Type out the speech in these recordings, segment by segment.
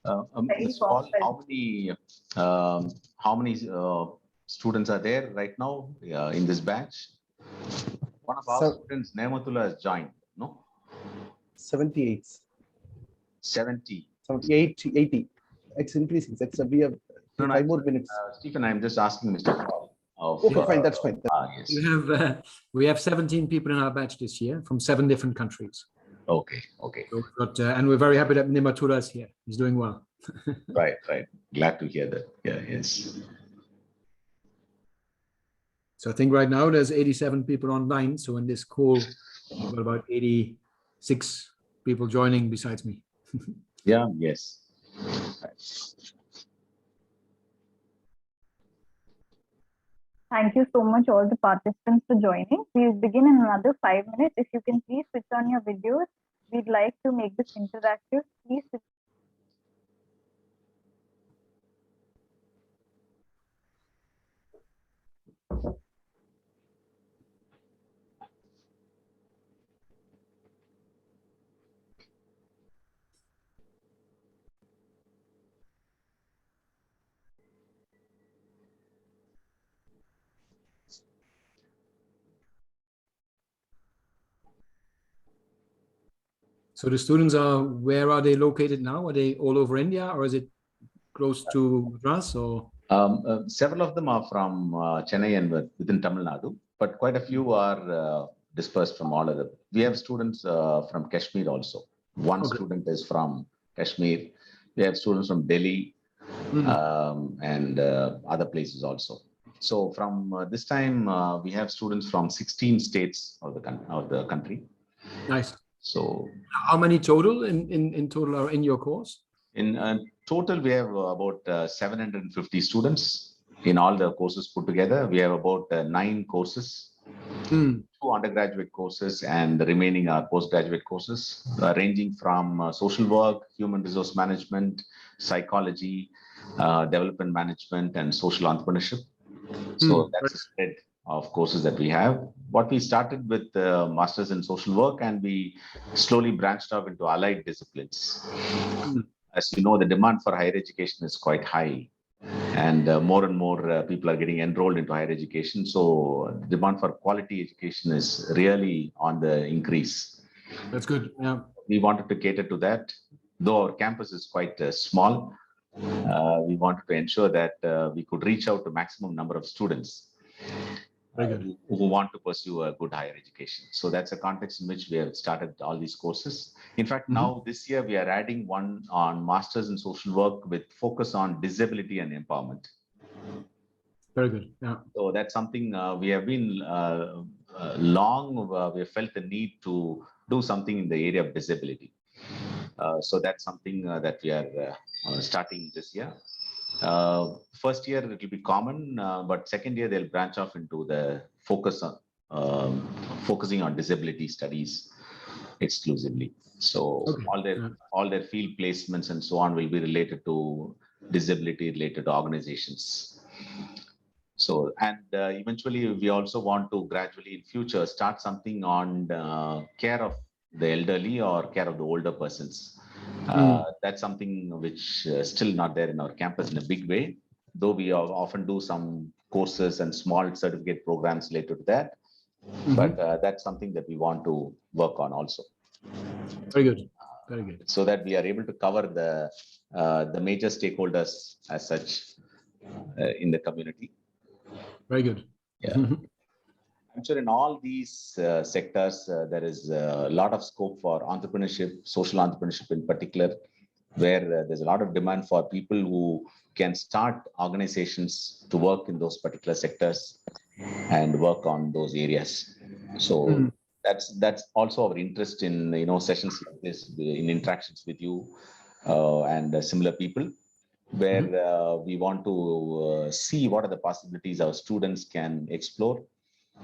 Very Mr. Paul, heartfelt. how many students are there right now in this batch? One of our students, Nematullah, has joined, no? 78. 70. 80, 80. It's increasing. We have 5 more minutes. Stephen, I'm just asking Mr. Paul. Okay, fine. That's fine. Yes. We have 17 people in our batch this year from 7 different countries. Okay. So we've got, and we're very happy that Nematullah is here. He's doing well. Right. Glad to hear that. Yeah, yes. So I think right now there's 87 people online. So in this call, we've got about 86 people joining besides me. Yeah, yes. Thank you so much, all the participants, for joining. We'll begin in another 5 minutes. If you can please switch on your videos. We'd like to make this interactive. Please switch. So the students where are they located now? Are they all over India, or is it close to Madras? Or several of them are from Chennai and within Tamil Nadu, but quite a few are dispersed from all of them. We have students from Kashmir also. One student is from Kashmir. We have students from Delhi and other places also. So from this time, we have students from 16 states of the country. Nice. So how many total in total are in your course? In total, we have about 750 students in all the courses put together. We have about 9 courses, 2 undergraduate courses, and the remaining are postgraduate courses, ranging from social work, human resource management, psychology, development management, and social entrepreneurship. So that's a spread of courses that we have. What we started with Masters in Social Work, and we slowly branched off into allied disciplines. As you know, the demand for higher education is quite high, and more people are getting enrolled into higher education. So the demand for quality education is really on the increase. That's good. Yeah. We wanted to cater to that. Though our campus is quite small, we wanted to ensure that we could reach out to maximum number of students who want to pursue a good higher education. So that's a context in which we have started all these courses. In fact, now this year we are adding one on Masters in Social Work with focus on disability and empowerment. Very good. Yeah. So that's something we have been we have felt the need to do something in the area of disability. So that's something that we are starting this year. First year it will be common, but second year they'll branch off into the focusing on disability studies exclusively. So all their field placements and so on will be related to disability related organizations. So, and eventually we also want to gradually in future start something on care of the elderly or care of the older persons. That's something which is still not there in our campus in a big way, though we often do some courses and small certificate programs related to that. But that's something that we want to work on also. Very good. Very good. So that we are able to cover the major stakeholders as such in the community. Very good. Yeah. I'm sure in all these sectors, there is a lot of scope for entrepreneurship, social entrepreneurship in particular, where there's a lot of demand for people who can start organizations to work in those particular sectors and work on those areas. So that's also our interest in sessions like this, in interactions with you and similar people, where we want to see what are the possibilities our students can explore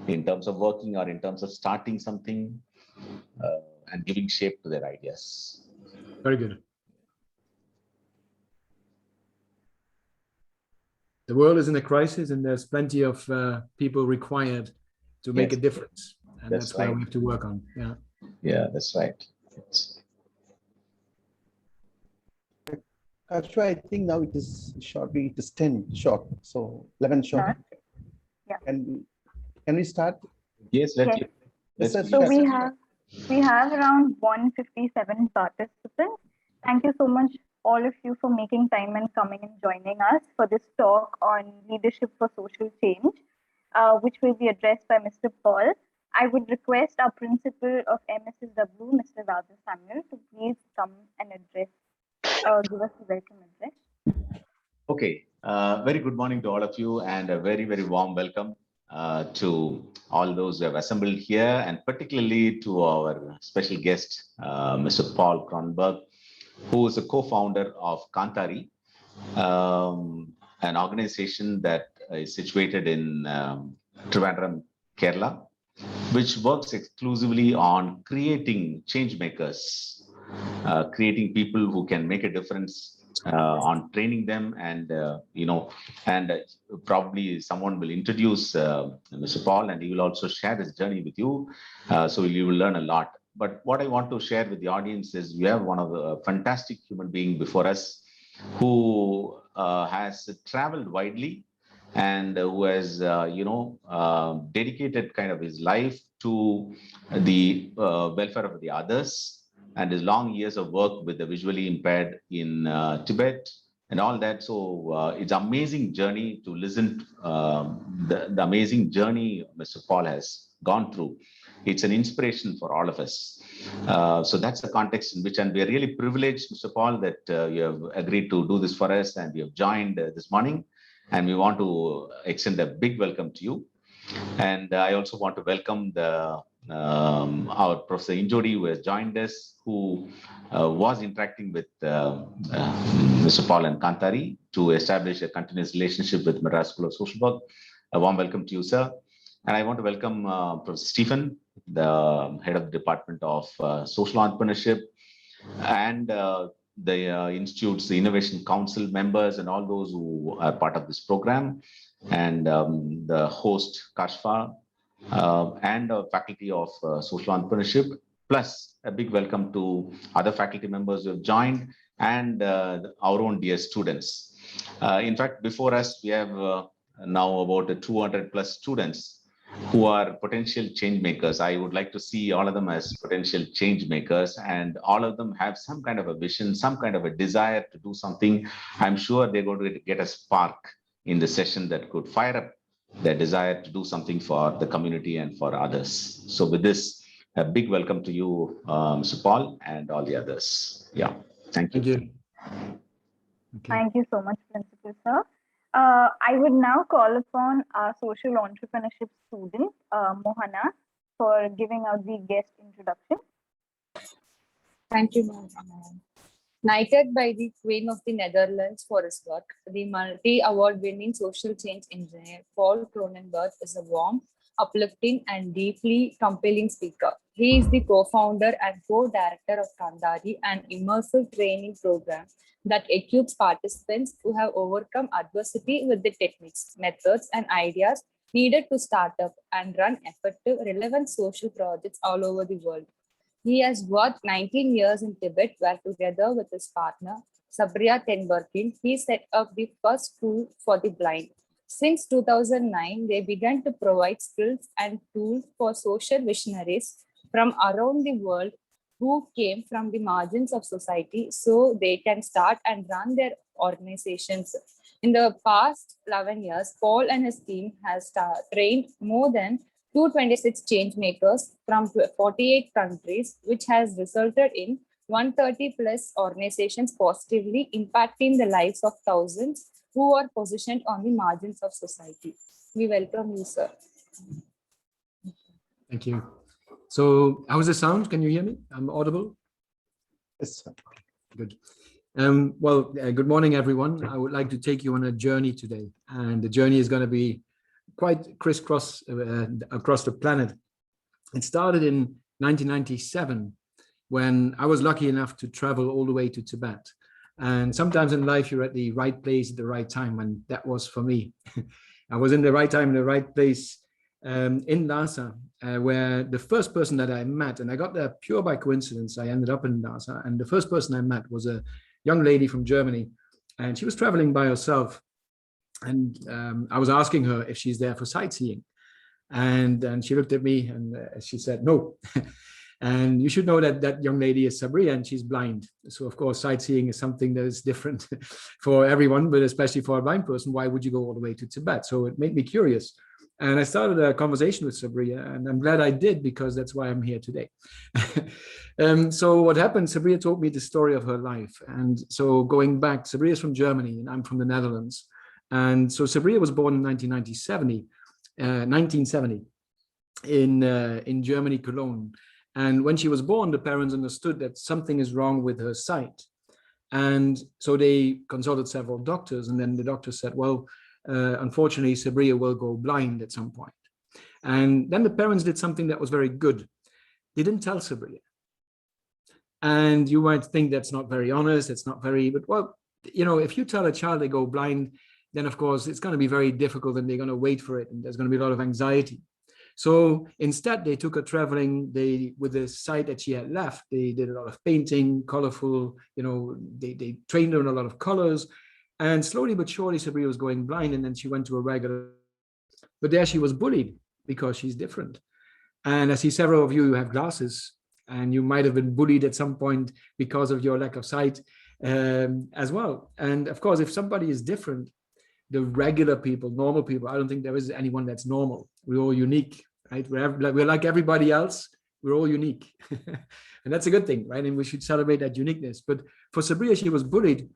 in terms of working or in terms of starting something and giving shape to their ideas. Very good. The world is in a crisis, and there's plenty of people required to make a difference, and that's where we have to work on. Yeah, that's right. Kashwa, I think now it is shortly, it is 10 short, so 11 short. Yeah. Can we start? Yes, Yes. Yes, sir. So we have around 157 participants. Thank you so much, all of you, for making time and coming and joining us for this talk on leadership for social change, which will be addressed by Mr. Paul. I would request our principal of MSSW, Mr. Radha Samuel, to please come and give us a welcome address. Okay, very good morning to all of you, and a very, very warm welcome to all those who have assembled here, and particularly to our special guest, Mr. Paul Kronberg, who is a co-founder of Kantari, an organization that is situated in Trivandrum, Kerala, which works exclusively on creating change makers, creating people who can make a difference, on training them, and probably someone will introduce Mr. Paul, and he will also share his journey with you, so you will learn a lot. But what I want to share with the audience is we have one of the fantastic human being before us who has traveled widely and who has dedicated kind of his life to the welfare of the others, and his long years of work with the visually impaired in Tibet and all that. So it's amazing journey to listen the amazing journey Mr. Paul has gone through. It's an inspiration for all of us. So that's the context in which, and we are really privileged, Mr. Paul, that you have agreed to do this for us, and you have joined this morning. And we want to extend a big welcome to you. And I also want to welcome our Professor Injodi, who has joined us, who was interacting with Mr. Paul and Kantari to establish a continuous relationship with Madras School of Social Work. A warm welcome to you, sir. And I want to welcome Professor Stephen, the head of the Department of Social Entrepreneurship, and the Institute's the Innovation Council members, and all those who are part of this program, and the host, Kashfa, and faculty of social entrepreneurship, plus a big welcome to other faculty members who have joined, and our own dear students. In fact, before us, we have now about 200 plus students who are potential change makers. I would like to see all of them as potential change makers, and all of them have some kind of a vision, some kind of a desire to do something. I'm sure they're going to get a spark in the session that could fire up their desire to do something for the community and for others. So with this, a big welcome to you, Mr. Paul, and all the others. Yeah, thank you. Thank you. Okay. Thank you so much, Principal Sir. I would now call upon our social entrepreneurship student, Mohana, for giving out the guest introduction. Thank you, ma'am. Knighted by the Queen of the Netherlands for his work, the multi-award-winning social change engineer Paul Kronberg is a warm, uplifting, and deeply compelling speaker. He is the co-founder and co-director of Kantari, an immersive training program that equips participants who have overcome adversity with the techniques, methods, and ideas needed to start up and run effective, relevant social projects all over the world. He has worked 19 years in Tibet, where together with his partner, Sabriya Tenberkin, he set up the first school for the blind. Since 2009, they began to provide skills and tools for social visionaries from around the world who came from the margins of society, so they can start and run their organizations. In the past 11 years, Paul and his team has trained more than 226 change makers from 48 countries, which has resulted in 130 plus organizations positively impacting the lives of thousands who are positioned on the margins of society. We welcome you, sir. Thank you. So how's the sound? Can you hear me? I'm audible? Yes, sir. Good. Good morning, everyone. I would like to take you on a journey today, and the journey is going to be quite crisscross across the planet. It started in 1997 when I was lucky enough to travel all the way to Tibet. And sometimes in life, you're at the right place at the right time, and that was for me. I was in the right time, in the right place in Lhasa, where the first person that I met, and I got there pure by coincidence, I ended up in Lhasa, and the first person I met was a young lady from Germany, and she was traveling by herself. And I was asking her if she's there for sightseeing. And she looked at me and she said, no. And you should know that that young lady is Sabria and she's blind. So of course, sightseeing is something that is different for everyone, but especially for a blind person. Why would you go all the way to Tibet? So it made me curious. And I started a conversation with Sabria, and I'm glad I did, because that's why I'm here today. So what happened, Sabria told me the story of her life. And so going back, Sabria is from Germany and I'm from the Netherlands. And so Sabria was born in 1970 in Germany, Cologne. And when she was born, the parents understood that something is wrong with her sight. And so they consulted several doctors, and then the doctor said, well, unfortunately, Sabria will go blind at some point. And then the parents did something that was very good. They didn't tell Sabria. And you might think that's not very honest, it's not very, but well, you know, if you tell a child they go blind, then of course it's going to be very difficult and they're going to wait for it, and there's going to be a lot of anxiety. So instead, they took her traveling. With the sight that she had left, they did a lot of painting, colorful, you know, they trained her in a lot of colors. And slowly but surely, Sabria was going blind, and then she went to a regular. But there she was bullied because she's different. And I see several of you have glasses, and you might have been bullied at some point because of your lack of sight as well. And of course, if somebody is different, the regular people, normal people, I don't think there is anyone that's normal. We're all unique, right? We're like everybody else. We're all unique. And that's a good thing, right? And we should celebrate that uniqueness. But for Sabria, she was bullied.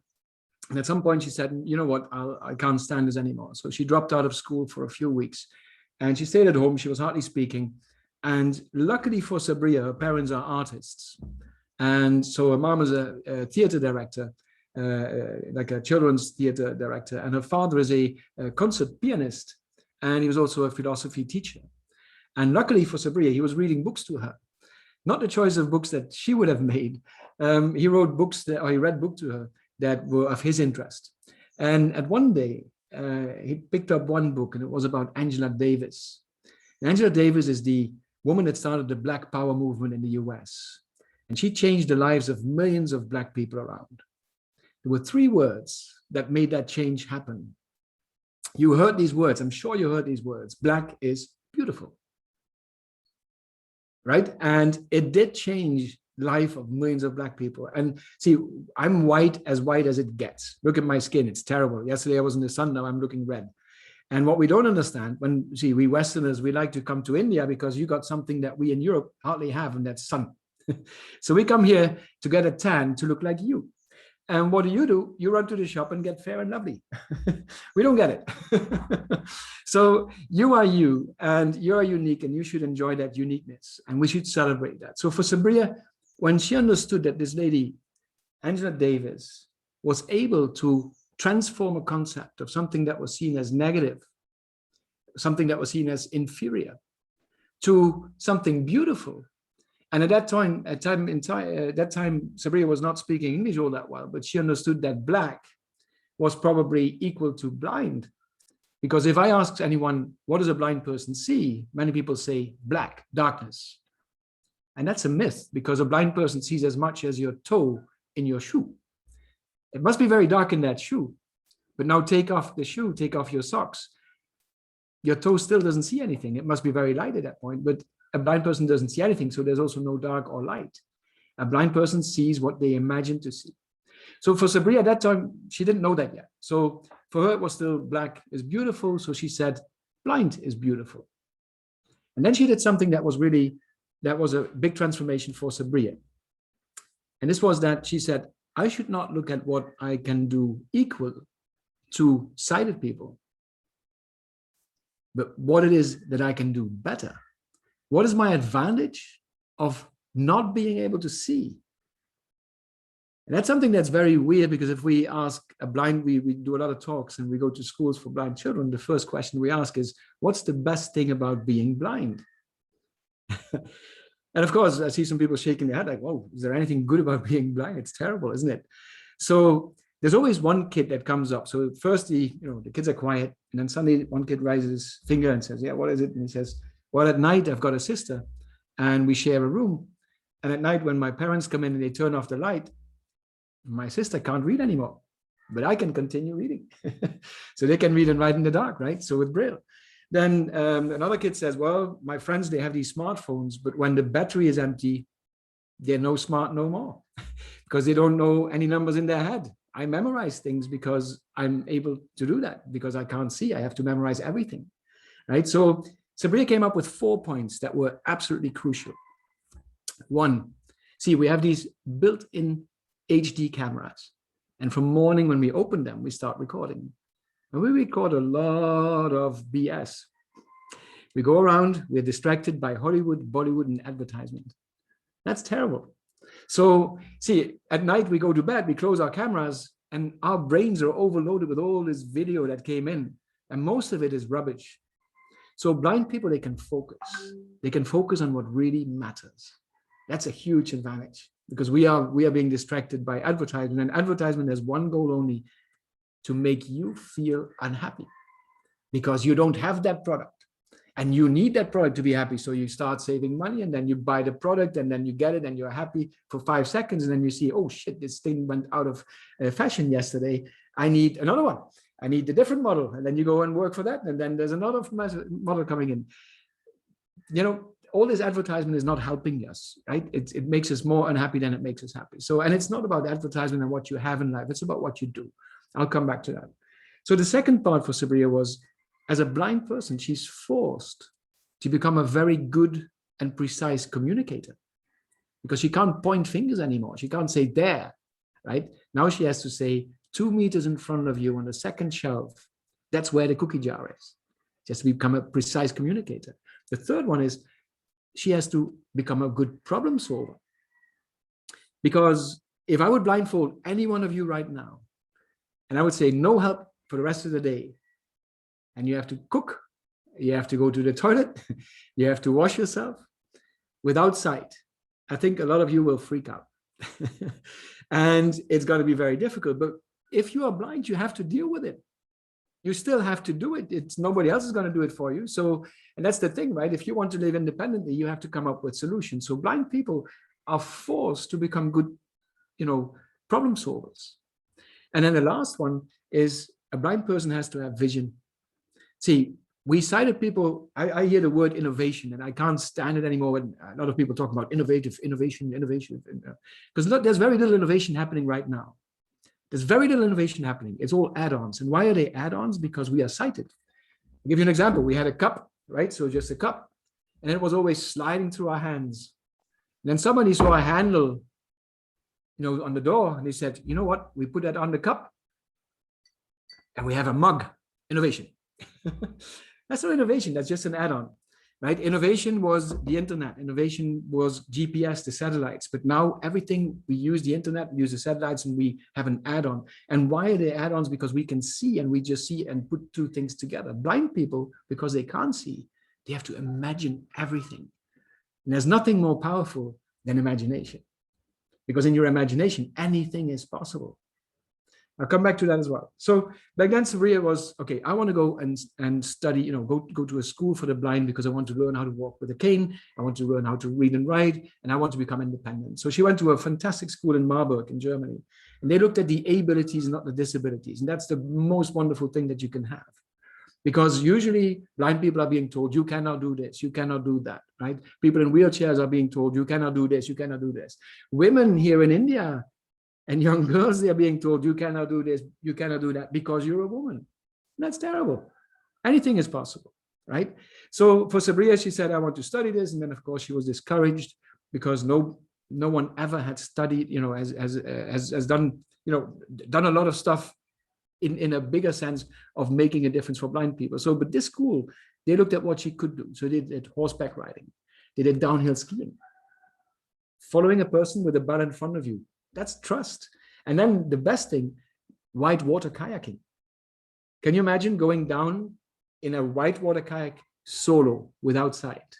And at some point she said, you know what, I can't stand this anymore. So she dropped out of school for a few weeks and she stayed at home. She was hardly speaking. And luckily for Sabria, her parents are artists. And so her mom is a theater director, like a children's theater director. And her father is a concert pianist. And he was also a philosophy teacher. And luckily for Sabria, he was reading books to her. Not the choice of books that she would have made. He wrote books or he read books to her that were of his interest. And at one day, he picked up one book, and it was about Angela Davis. And Angela Davis is the woman that started the Black Power movement in the US. And she changed the lives of millions of Black people around. There were 3 words that made that change happen. You heard these words. I'm sure you heard these words. Black is beautiful. Right? And it did change the life of millions of Black people. And see, I'm white as it gets. Look at my skin. It's terrible. Yesterday I was in the sun. Now I'm looking red. And what we don't understand, we Westerners, we like to come to India because you got something that we in Europe hardly have, and that's sun. So we come here to get a tan to look like you. And what do? You run to the shop and get fair and lovely. We don't get it. So you are you, and you're unique, and you should enjoy that uniqueness, and we should celebrate that. So for Sabria, when she understood that this lady, Angela Davis, was able to transform a concept of something that was seen as negative, something that was seen as inferior, to something beautiful. And at that time, Sabria was not speaking English all that well, but she understood that Black was probably equal to blind. Because if I ask anyone, what does a blind person see? Many people say black, darkness. And that's a myth, because a blind person sees as much as your toe in your shoe. It must be very dark in that shoe. But now take off the shoe, take off your socks. Your toe still doesn't see anything. It must be very light at that point, but a blind person doesn't see anything, so there's also no dark or light. A blind person sees what they imagine to see. So for Sabria at that time, she didn't know that yet. So for her, it was still black is beautiful. So she said, blind is beautiful. And then she did something that was a big transformation for Sabria. And this was that she said, I should not look at what I can do equal to sighted people, but what it is that I can do better. What is my advantage of not being able to see? And that's something that's very weird, because if we ask a blind, we do a lot of talks and we go to schools for blind children, the first question we ask is, what's the best thing about being blind? And of course, I see some people shaking their head like, whoa, is there anything good about being blind? It's terrible, isn't it? So there's always one kid that comes up. So first, the kids are quiet. And then suddenly one kid raises his finger and says, yeah, what is it? And he says, well, at night, I've got a sister and we share a room. And at night, when my parents come in and they turn off the light, My sister can't read anymore, but I can continue reading. So they can read and write in the dark, right? So with Braille. Then another kid says, well, my friends, they have these smartphones, but when the battery is empty, they're no smart no more because they don't know any numbers in their head. I memorize things because I'm able to do that because I can't see. I have to memorize everything, right? So Sabriya came up with 4 points that were absolutely crucial. One, see, we have these built-in HD cameras. And from morning when we open them, we start recording. And we record a lot of BS. We go around, we're distracted by Hollywood, Bollywood, and advertisement. That's terrible. So see, at night we go to bed, we close our cameras, and our brains are overloaded with all this video that came in. And most of it is rubbish. So blind people, they can focus. They can focus on what really matters. That's a huge advantage because we are being distracted by advertisement, and advertisement has one goal only: to make you feel unhappy because you don't have that product and you need that product to be happy. So you start saving money and then you buy the product and then you get it and you're happy for 5 seconds. And then you see, oh shit, this thing went out of fashion yesterday. I need another one. I need a different model. And then you go and work for that. And then there's another model coming in. You know, all this advertisement is not helping us, right? It makes us more unhappy than it makes us happy. So, and it's not about advertisement and what you have in life. It's about what you do. I'll come back to that. So the second part for Sabriya was, as a blind person, she's forced to become a very good and precise communicator because she can't point fingers anymore. She can't say there, right? Now she has to say 2 meters in front of you on the second shelf. That's where the cookie jar is. She has to become a precise communicator. The third one is she has to become a good problem solver. Because if I would blindfold any one of you right now, and I would say no help for the rest of the day, and you have to cook, you have to go to the toilet, you have to wash yourself without sight, I think a lot of you will freak out. And it's going to be very difficult. But if you are blind, you have to deal with it. You still have to do it. It's nobody else is going to do it for you. So, and that's the thing, right? If you want to live independently, you have to come up with solutions. So blind people are forced to become good, problem solvers. And then the last one is a blind person has to have vision. See, we sighted people, I hear the word innovation and I can't stand it anymore when a lot of people talk about innovation, because look, there's very little innovation happening right now. There's very little innovation happening. It's all add-ons. And why are they add-ons? Because we are sighted. I'll give you an example. We had a cup, right? So just a cup, and it was always sliding through our hands. And then somebody saw a handle, on the door, and they said, you know what? We put that on the cup, and we have a mug. Innovation. That's not innovation. That's just an add-on, right? Innovation was the internet. Innovation was GPS, the satellites. But now everything, we use the internet, we use the satellites, and we have an add-on. And why are they add-ons? Because we can see, and we just see and put two things together. Blind people, because they can't see, they have to imagine everything. And there's nothing more powerful than imagination. Because in your imagination, anything is possible. I'll come back to that as well. So back then, Sabriya was, okay, I want to go and study, go to a school for the blind because I want to learn how to walk with a cane. I want to learn how to read and write, and I want to become independent. So she went to a fantastic school in Marburg in Germany, and they looked at the abilities, not the disabilities. And that's the most wonderful thing that you can have. Because usually blind people are being told, you cannot do this, you cannot do that, right? People in wheelchairs are being told, you cannot do this, you cannot do this. Women here in India and young girls, they are being told, you cannot do this, you cannot do that because you're a woman. And that's terrible. Anything is possible, right? So for Sabriya, she said, I want to study this. And then, of course, she was discouraged because no one ever had studied, has done, done a lot of stuff in a bigger sense of making a difference for blind people. So, but this school, they looked at what she could do. So they did horseback riding. They did downhill skiing. Following a person with a ball in front of you. That's trust. And then the best thing, whitewater kayaking. Can you imagine going down in a whitewater kayak solo without sight?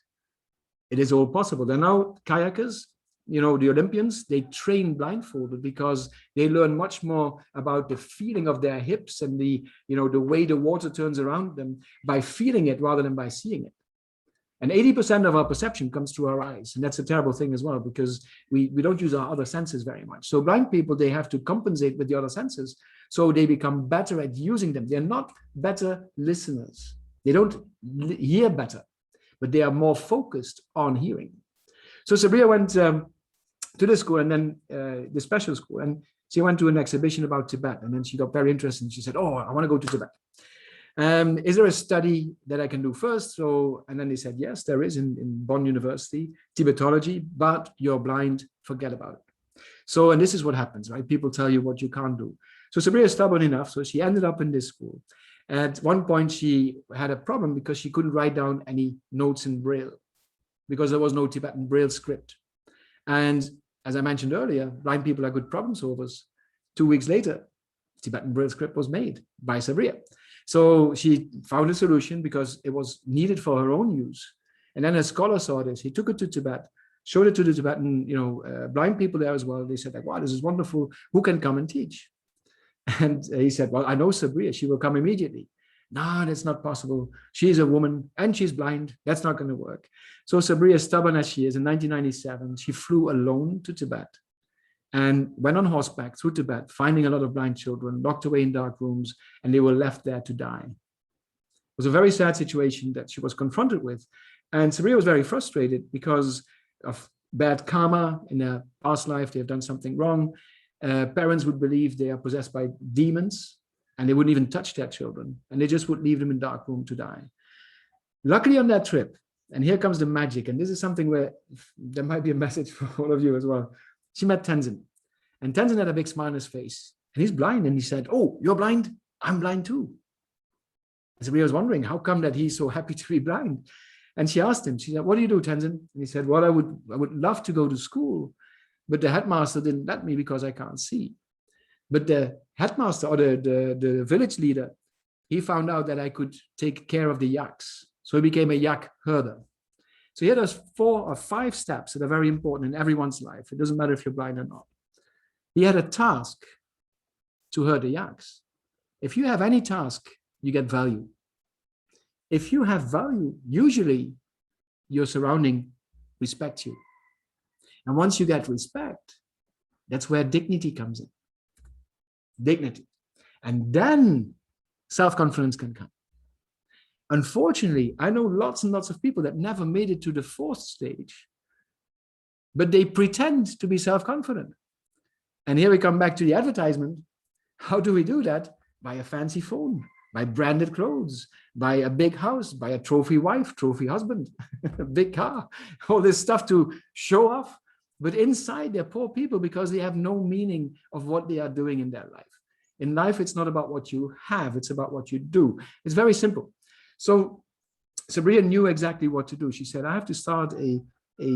It is all possible. There are now kayakers, the Olympians, they train blindfolded because they learn much more about the feeling of their hips and the way the water turns around them by feeling it rather than by seeing it. And 80% of our perception comes through our eyes. And that's a terrible thing as well, because we don't use our other senses very much. So blind people, they have to compensate with the other senses. So they become better at using them. They're not better listeners. They don't hear better, but they are more focused on hearing. So Sabriya went to the school, and then the special school, and she went to an exhibition about Tibet. And then she got very interested. And she said, oh, I want to go to Tibet. Is there a study that I can do first? So, and then they said, yes, there is in Bonn University, Tibetology, but you're blind, forget about it. So, and this is what happens, right? People tell you what you can't do. So Sabriya is stubborn enough. So she ended up in this school. At one point, she had a problem because she couldn't write down any notes in Braille because there was no Tibetan Braille script. And as I mentioned earlier, blind people are good problem solvers. 2 weeks later, Tibetan Braille script was made by Sabriya. So she found a solution because it was needed for her own use. And then a scholar saw this. He took it to Tibet, showed it to the Tibetan, blind people there as well. They said, like, wow, this is wonderful. Who can come and teach? And he said, well, I know Sabriya. She will come immediately. No, that's not possible. She's a woman and she's blind. That's not going to work. So Sabriya, stubborn as she is, in 1997, she flew alone to Tibet and went on horseback through Tibet, finding a lot of blind children, locked away in dark rooms, and they were left there to die. It was a very sad situation that she was confronted with. And Sabriya was very frustrated because of bad karma in their past life. They have done something wrong. Parents would believe they are possessed by demons, and they wouldn't even touch their children, and they just would leave them in dark room to die. Luckily on that trip, and here comes the magic, and this is something where there might be a message for all of you as well. She met Tenzin, and Tenzin had a big smile on his face, and he's blind, and he said, oh, you're blind? I'm blind too. And Sabriya was wondering, how come that he's so happy to be blind? And she asked him, she said, what do you do, Tenzin? And he said, well, I would love to go to school, but the headmaster didn't let me because I can't see. But the headmaster, or the village leader, he found out that I could take care of the yaks. So he became a yak herder. So here there's 4 or 5 steps that are very important in everyone's life. It doesn't matter if you're blind or not. He had a task to herd the yaks. If you have any task, you get value. If you have value, usually your surrounding respect you. And once you get respect, that's where dignity comes in. Dignity. And then self-confidence can come. Unfortunately, I know lots and lots of people that never made it to the 4th stage, but they pretend to be self-confident. And here we come back to the advertisement. How do we do that? By a fancy phone, by branded clothes, by a big house, by a trophy wife, trophy husband, a big car, all this stuff to show off. But inside, they're poor people because they have no meaning of what they are doing in their life. In life, it's not about what you have, it's about what you do. It's very simple. So Sabriya knew exactly what to do. She said, I have to start a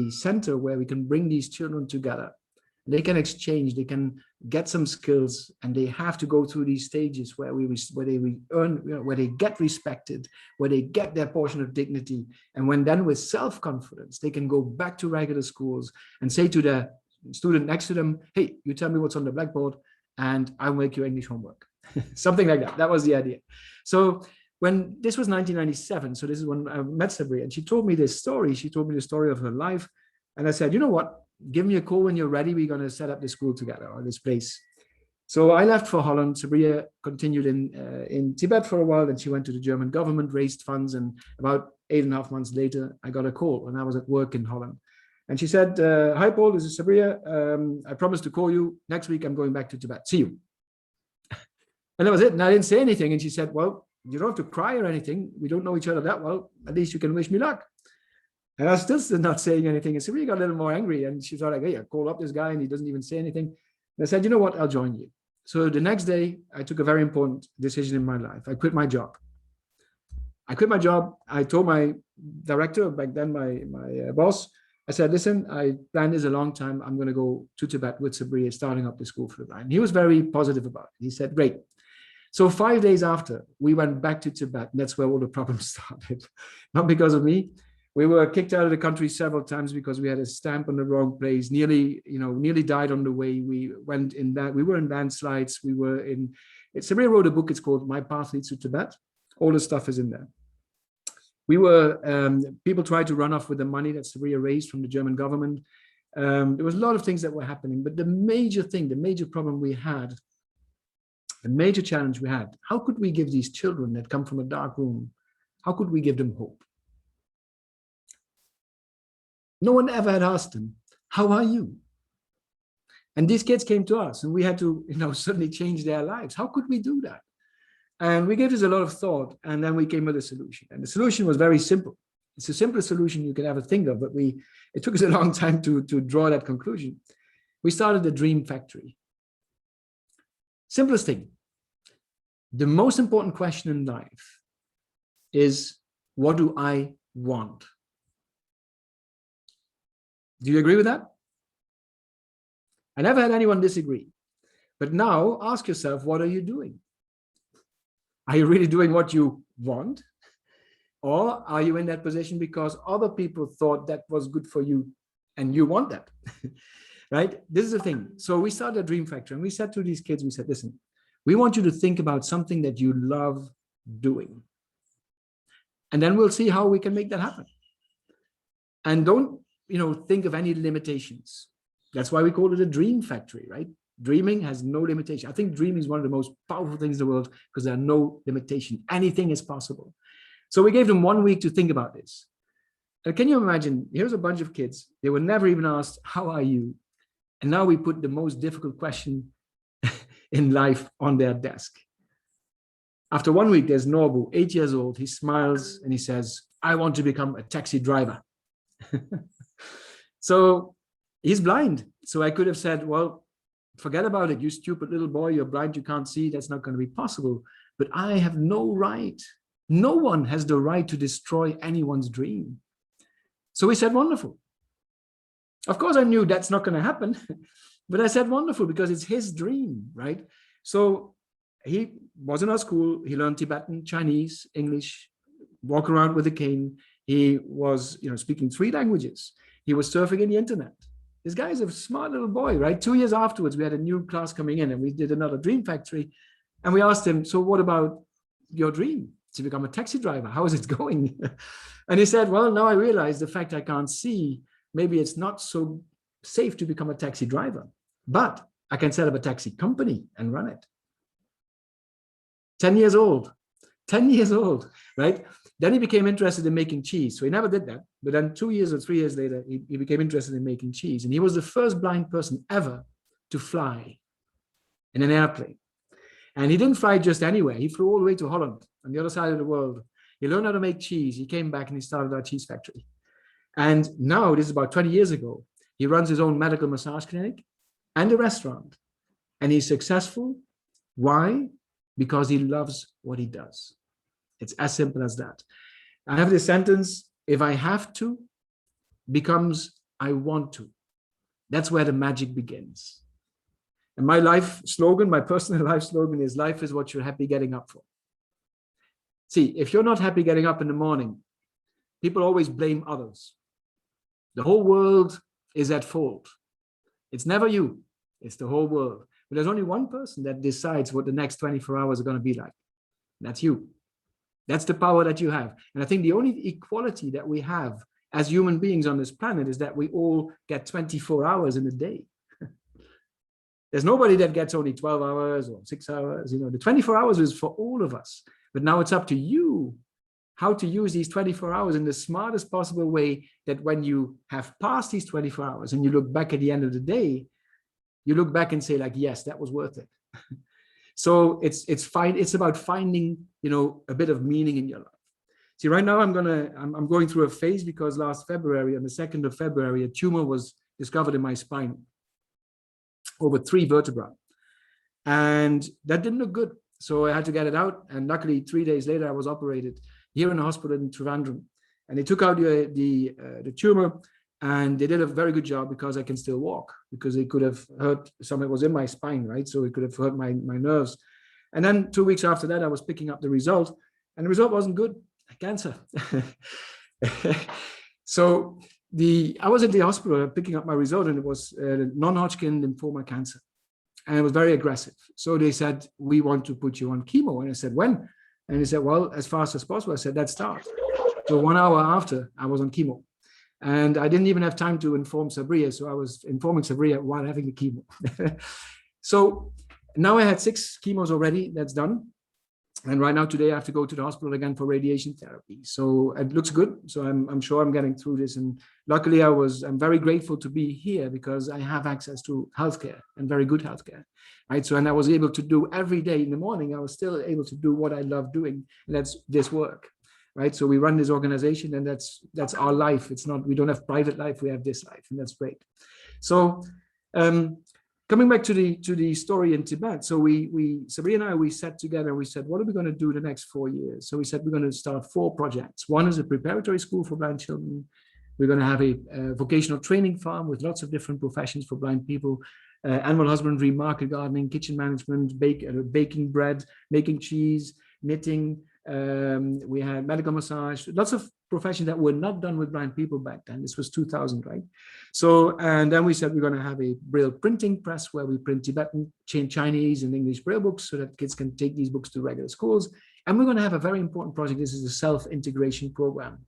center where we can bring these children together. They can exchange, they can get some skills, and they have to go through these stages where they get respected, where they get their portion of dignity. And when then with self-confidence, they can go back to regular schools and say to the student next to them, hey, you tell me what's on the blackboard and I'll make your English homework. Something like that. That was the idea. So when this was 1997, so this is when I met Sabriya, and she told me this story. She told me the story of her life. And I said, you know what? Give me a call when you're ready. We're going to set up this school together, or this place. So I left for Holland. Sabriya continued in Tibet for a while. Then she went to the German government, raised funds. And about 8.5 months later, I got a call when I was at work in Holland. And she said, hi, Paul, this is Sabriya. I promised to call you. Next week, I'm going back to Tibet. See you. And that was it. And I didn't say anything. And she said, well, you don't have to cry or anything. We don't know each other that well. At least you can wish me luck. And I was still not saying anything. And Sabriya got a little more angry. And she thought, like, hey, I call up this guy and he doesn't even say anything. And I said, you know what? I'll join you. So the next day, I took a very important decision in my life. I quit my job. I quit my job. I told my director, back then my boss, I said, listen, I planned this a long time. I'm going to go to Tibet with Sabriya, starting up the school for the blind. He was very positive about it. He said, great. So 5 days after, we went back to Tibet. And that's where all the problems started. Not because of me. We were kicked out of the country several times because we had a stamp on the wrong place. Nearly died on the way. We were in landslides. Sabriya wrote a book. It's called My Path Leads to Tibet. All the stuff is in there. We were, people tried to run off with the money that's rearranged from the German government. There was a lot of things that were happening, but the major thing, the major problem we had, the major challenge we had, how could we give these children that come from a dark room, how could we give them hope? No one ever had asked them, how are you? And these kids came to us and we had to, suddenly change their lives. How could we do that? And we gave this a lot of thought, and then we came with a solution. And the solution was very simple. It's the simplest solution you could ever think of, but it took us a long time to draw that conclusion. We started the Dream Factory. Simplest thing. The most important question in life is, what do I want? Do you agree with that? I never had anyone disagree. But now ask yourself, what are you doing? Are you really doing what you want? Or are you in that position because other people thought that was good for you and you want that? Right? This is the thing. So we started a Dream Factory and we said to these kids, we said, listen, we want you to think about something that you love doing. And then we'll see how we can make that happen. And don't, think of any limitations. That's why we call it a Dream Factory, right? Dreaming has no limitation. I think dreaming is one of the most powerful things in the world because there are no limitations. Anything is possible. So we gave them 1 week to think about this. Can you imagine? Here's a bunch of kids. They were never even asked, how are you? And now we put the most difficult question in life on their desk. After 1 week, there's Norbu, 8 years old. He smiles and he says, I want to become a taxi driver. So he's blind. So I could have said, well, forget about it. You stupid little boy, you're blind, you can't see. That's not going to be possible. But I have no right. No one has the right to destroy anyone's dream. So we said, wonderful. Of course, I knew that's not going to happen. But I said, wonderful, because it's his dream, right? So he was in our school. He learned Tibetan, Chinese, English, walk around with a cane. He was, speaking 3 languages. He was surfing in the internet. This guy is a smart little boy, right? 2 years afterwards, we had a new class coming in and we did another Dream Factory. And we asked him, so what about your dream to become a taxi driver? How is it going? And he said, well, now I realize the fact I can't see, maybe it's not so safe to become a taxi driver, but I can set up a taxi company and run it. 10 years old, 10 years old, right? Then he became interested in making cheese. So he never did that. But then 2 years or 3 years later, he became interested in making cheese. And he was the first blind person ever to fly in an airplane. And he didn't fly just anywhere. He flew all the way to Holland, on the other side of the world. He learned how to make cheese. He came back and he started our cheese factory. And now, this is about 20 years ago, he runs his own medical massage clinic and a restaurant. And he's successful. Why? Because he loves what he does. It's as simple as that. I have this sentence, if I have to, becomes I want to. That's where the magic begins. And my life slogan, my personal life slogan is, life is what you're happy getting up for. See, if you're not happy getting up in the morning, people always blame others. The whole world is at fault. It's never you, it's the whole world. But there's only one person that decides what the next 24 hours are going to be like. That's you. That's the power that you have. And I think the only equality that we have as human beings on this planet is that we all get 24 hours in a day. There's nobody that gets only 12 hours or 6 hours. The 24 hours is for all of us. But now it's up to you how to use these 24 hours in the smartest possible way, that when you have passed these 24 hours and you look back at the end of the day, you look back and say, like, yes, that was worth it. So it's fine. It's about finding, a bit of meaning in your life. See, right now I'm going through a phase because last February, on the 2nd of February, a tumor was discovered in my spine over 3 vertebrae. And that didn't look good. So I had to get it out. And luckily, 3 days later, I was operated here in the hospital in Trivandrum. And they took out the tumor. And they did a very good job because I can still walk, because they could have hurt something was in my spine, right? So it could have hurt my nerves. And then 2 weeks after that, I was picking up the result, and the result wasn't good, cancer. So I was at the hospital picking up my result, and it was non-Hodgkin lymphoma cancer. And it was very aggressive. So they said, we want to put you on chemo. And I said, when? And he said, well, as fast as possible. I said, let's start. So 1 hour after, I was on chemo. And I didn't even have time to inform Sabria. So I was informing Sabria while having the chemo. So now I had 6 chemos already. That's done. And right now, today, I have to go to the hospital again for radiation therapy. So it looks good. So I'm sure I'm getting through this. And luckily, I'm very grateful to be here because I have access to healthcare and very good healthcare. Right. So, and I was able to do every day in the morning, I was still able to do what I love doing. And that's this work. Right. So we run this organization and that's our life. It's not, we don't have private life. We have this life, and that's great. So, coming back to the story in Tibet, so Sabri and I, we sat together and we said, what are we going to do the next 4 years? So we said, we're going to start 4 projects. One is a preparatory school for blind children. We're going to have a vocational training farm with lots of different professions for blind people, animal husbandry, market gardening, kitchen management, baking bread, making cheese, knitting. We had medical massage, lots of professions that were not done with blind people back then. This was 2000, right? So, and then we said we're going to have a Braille printing press where we print Tibetan, Chinese, and English Braille books so that kids can take these books to regular schools. And we're going to have a very important project. This is a self-integration program.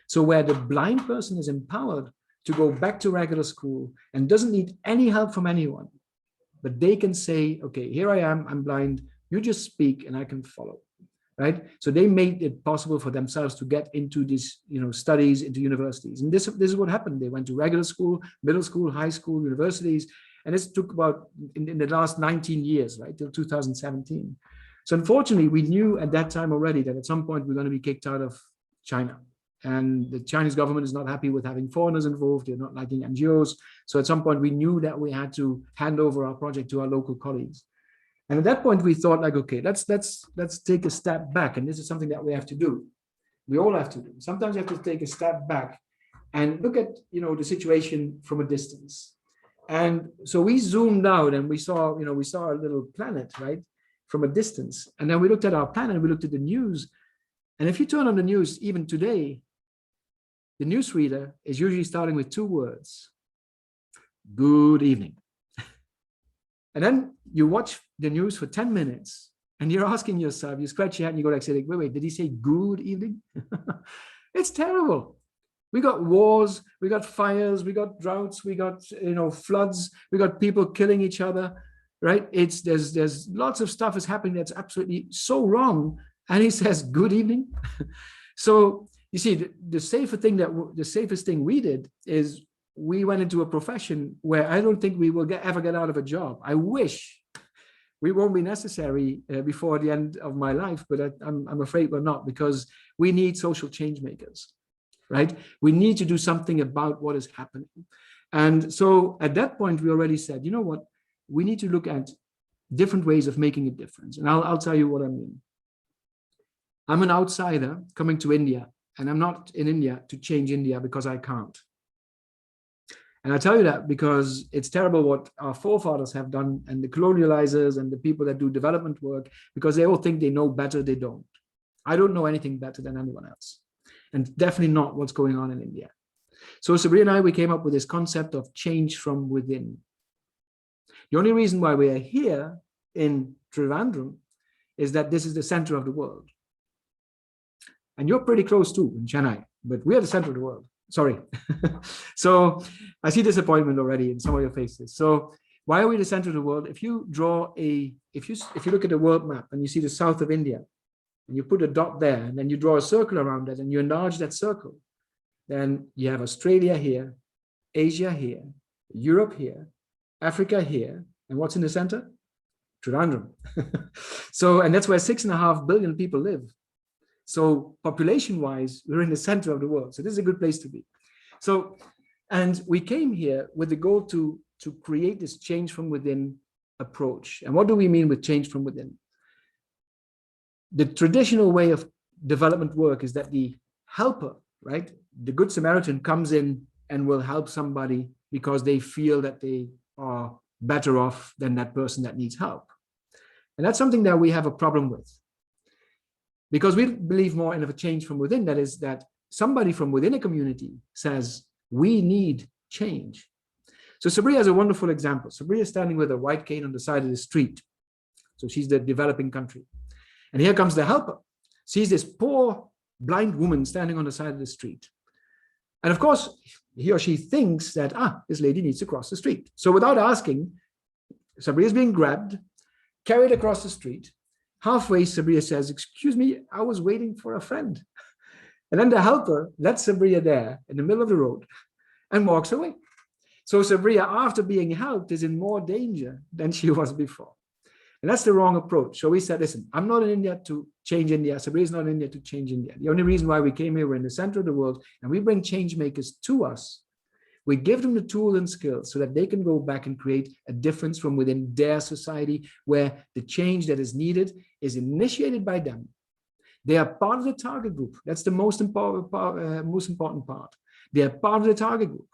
So where the blind person is empowered to go back to regular school and doesn't need any help from anyone, but they can say, okay, here I am, I'm blind, you just speak and I can follow. Right? So they made it possible for themselves to get into these, studies, into universities. And this is what happened. They went to regular school, middle school, high school, universities. And this took about, in the last 19 years, right, till 2017. So unfortunately, we knew at that time already that at some point we're going to be kicked out of China. And the Chinese government is not happy with having foreigners involved. They're not liking NGOs. So at some point we knew that we had to hand over our project to our local colleagues. And at that point, we thought like, okay, let's take a step back. And this is something that we have to do. We all have to do. Sometimes you have to take a step back and look at, the situation from a distance. And so we zoomed out and we saw a little planet, right, from a distance. And then we looked at our planet and we looked at the news. And if you turn on the news, even today, the newsreader is usually starting with 2 words: good evening. And then you watch the news for 10 minutes and you're asking yourself, you scratch your head and you go like, wait, did he say good evening? It's terrible. We got wars, we got fires, we got droughts, we got, floods, we got people killing each other, right? There's lots of stuff is happening that's absolutely so wrong. And he says, good evening. So you see, the safest thing we did is we went into a profession where I don't think we will ever get out of a job. I wish we won't be necessary before the end of my life, but I'm afraid we're not, because we need social change makers, right? We need to do something about what is happening. And so at that point, we already said, you know what, we need to look at different ways of making a difference. And I'll tell you what I mean. I'm an outsider coming to India, and I'm not in India to change India because I can't. And I tell you that because it's terrible what our forefathers have done, and the colonializers and the people that do development work, because they all think they know better. They don't. I don't know anything better than anyone else, and definitely not what's going on in India. So Sabri and I, we came up with this concept of change from within. The only reason why we are here in Trivandrum is that this is the center of the world. And you're pretty close too in Chennai, but we are the center of the world. Sorry. So I see disappointment already in some of your faces. So why are we the center of the world? If you look at the world map and you see the south of India, and you put a dot there, and then you draw a circle around it and you enlarge that circle, then you have Australia here, Asia here, Europe here, Africa here, and what's in the center? Trivandrum. So, and that's where 6.5 billion people live. So population-wise, we're in the center of the world. So this is a good place to be. So, and we came here with the goal to create this change from within approach. And what do we mean with change from within? The traditional way of development work is that the helper, right, the Good Samaritan comes in and will help somebody because they feel that they are better off than that person that needs help. And that's something that we have a problem with. Because we believe more in a change from within, that is that somebody from within a community says, we need change. So Sabri has a wonderful example. Sabri is standing with a white cane on the side of the street. So she's the developing country. And here comes the helper, sees this poor blind woman standing on the side of the street. And of course, he or she thinks that, this lady needs to cross the street. So without asking, Sabria is being grabbed, carried across the street. Halfway, Sabria says, "Excuse me, I was waiting for a friend." And then the helper lets Sabria there in the middle of the road and walks away. So Sabria, after being helped, is in more danger than she was before. And that's the wrong approach. So we said, listen, I'm not in India to change India. Sabria is not in India to change India. The only reason why we came here, we're in the center of the world, and we bring change makers to us. We give them the tool and skills so that they can go back and create a difference from within their society, where the change that is needed is initiated by them. They are part of the target group. That's the most important part. They are part of the target group,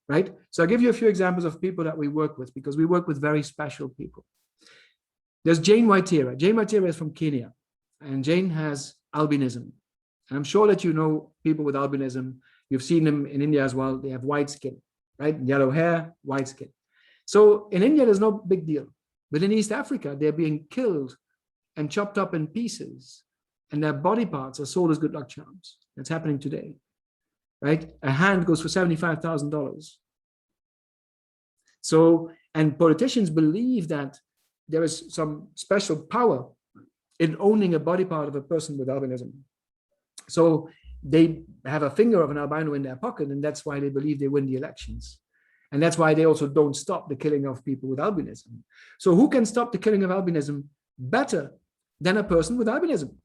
right? So I'll give you a few examples of people that we work with, because we work with very special people. There's Jane Waitera. Jane Waitera is from Kenya, and Jane has albinism. And I'm sure that you know people with albinism. You've seen them in India as well. They have white skin, right? Yellow hair, white skin. So in India, there's no big deal. But in East Africa, they're being killed and chopped up in pieces, and their body parts are sold as good luck charms. That's happening today, right? A hand goes for $75,000. So, and politicians believe that there is some special power in owning a body part of a person with albinism. So they have a finger of an albino in their pocket, and that's why they believe they win the elections. And that's why they also don't stop the killing of people with albinism. So who can stop the killing of albinism better than a person with albinism?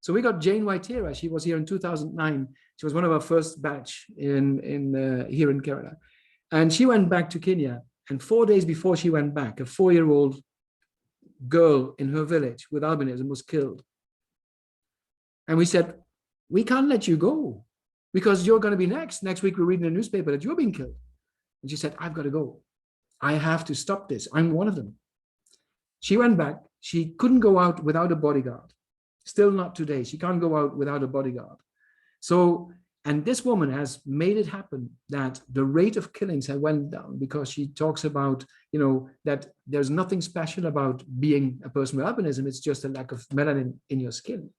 So we got Jane Waitera. She was here in 2009. She was one of our first batch here in Kerala. And she went back to Kenya. And 4 days before she went back, a 4-year-old girl in her village with albinism was killed. And we said, we can't let you go because you're going to be next. Next week, we're reading in the newspaper that you're being killed. And she said, I've got to go. I have to stop this. I'm one of them. She went back. She couldn't go out without a bodyguard. Still not today. She can't go out without a bodyguard. So, and this woman has made it happen that the rate of killings have went down, because she talks about, that there's nothing special about being a person with albinism. It's just a lack of melanin in your skin.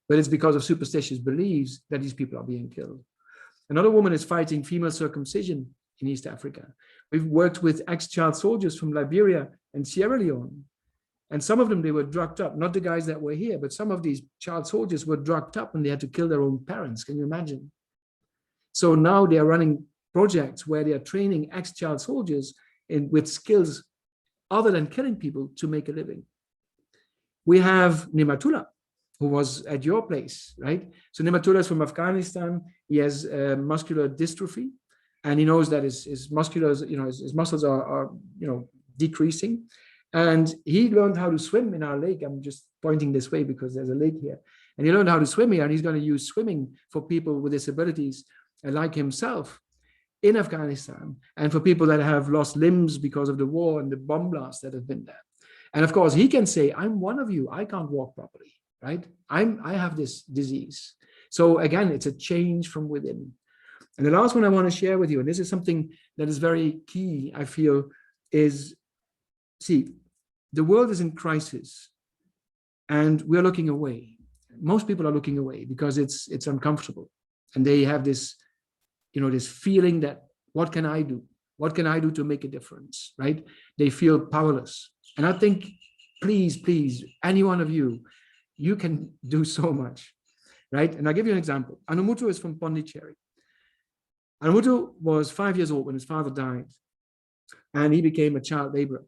But it's because of superstitious beliefs that these people are being killed. Another woman is fighting female circumcision in East Africa. We've worked with ex-child soldiers from Liberia and Sierra Leone. And some of them, they were drugged up, not the guys that were here, but some of these child soldiers were drugged up and they had to kill their own parents. Can you imagine? So now they are running projects where they are training ex-child soldiers with skills other than killing people to make a living. We have Nimatullah, who was at your place, right? So Nimatullah is from Afghanistan. He has muscular dystrophy, and he knows that his muscles are decreasing. And he learned how to swim in our lake. I'm just pointing this way because there's a lake here. And he learned how to swim here, and he's going to use swimming for people with disabilities like himself in Afghanistan, and for people that have lost limbs because of the war and the bomb blasts that have been there. And of course, he can say, I'm one of you. I can't walk properly, right? I have this disease. So again, it's a change from within. And the last one I want to share with you, and this is something that is very key, I feel, is, see, the world is in crisis and we're looking away. Most people are looking away because it's uncomfortable. And they have this, this feeling that, what can I do? What can I do to make a difference, right? They feel powerless. And I think, please, any one of you can do so much, right? And I'll give you an example. Anumutu is from Pondicherry. Anumutu was 5 years old when his father died, and he became a child laborer.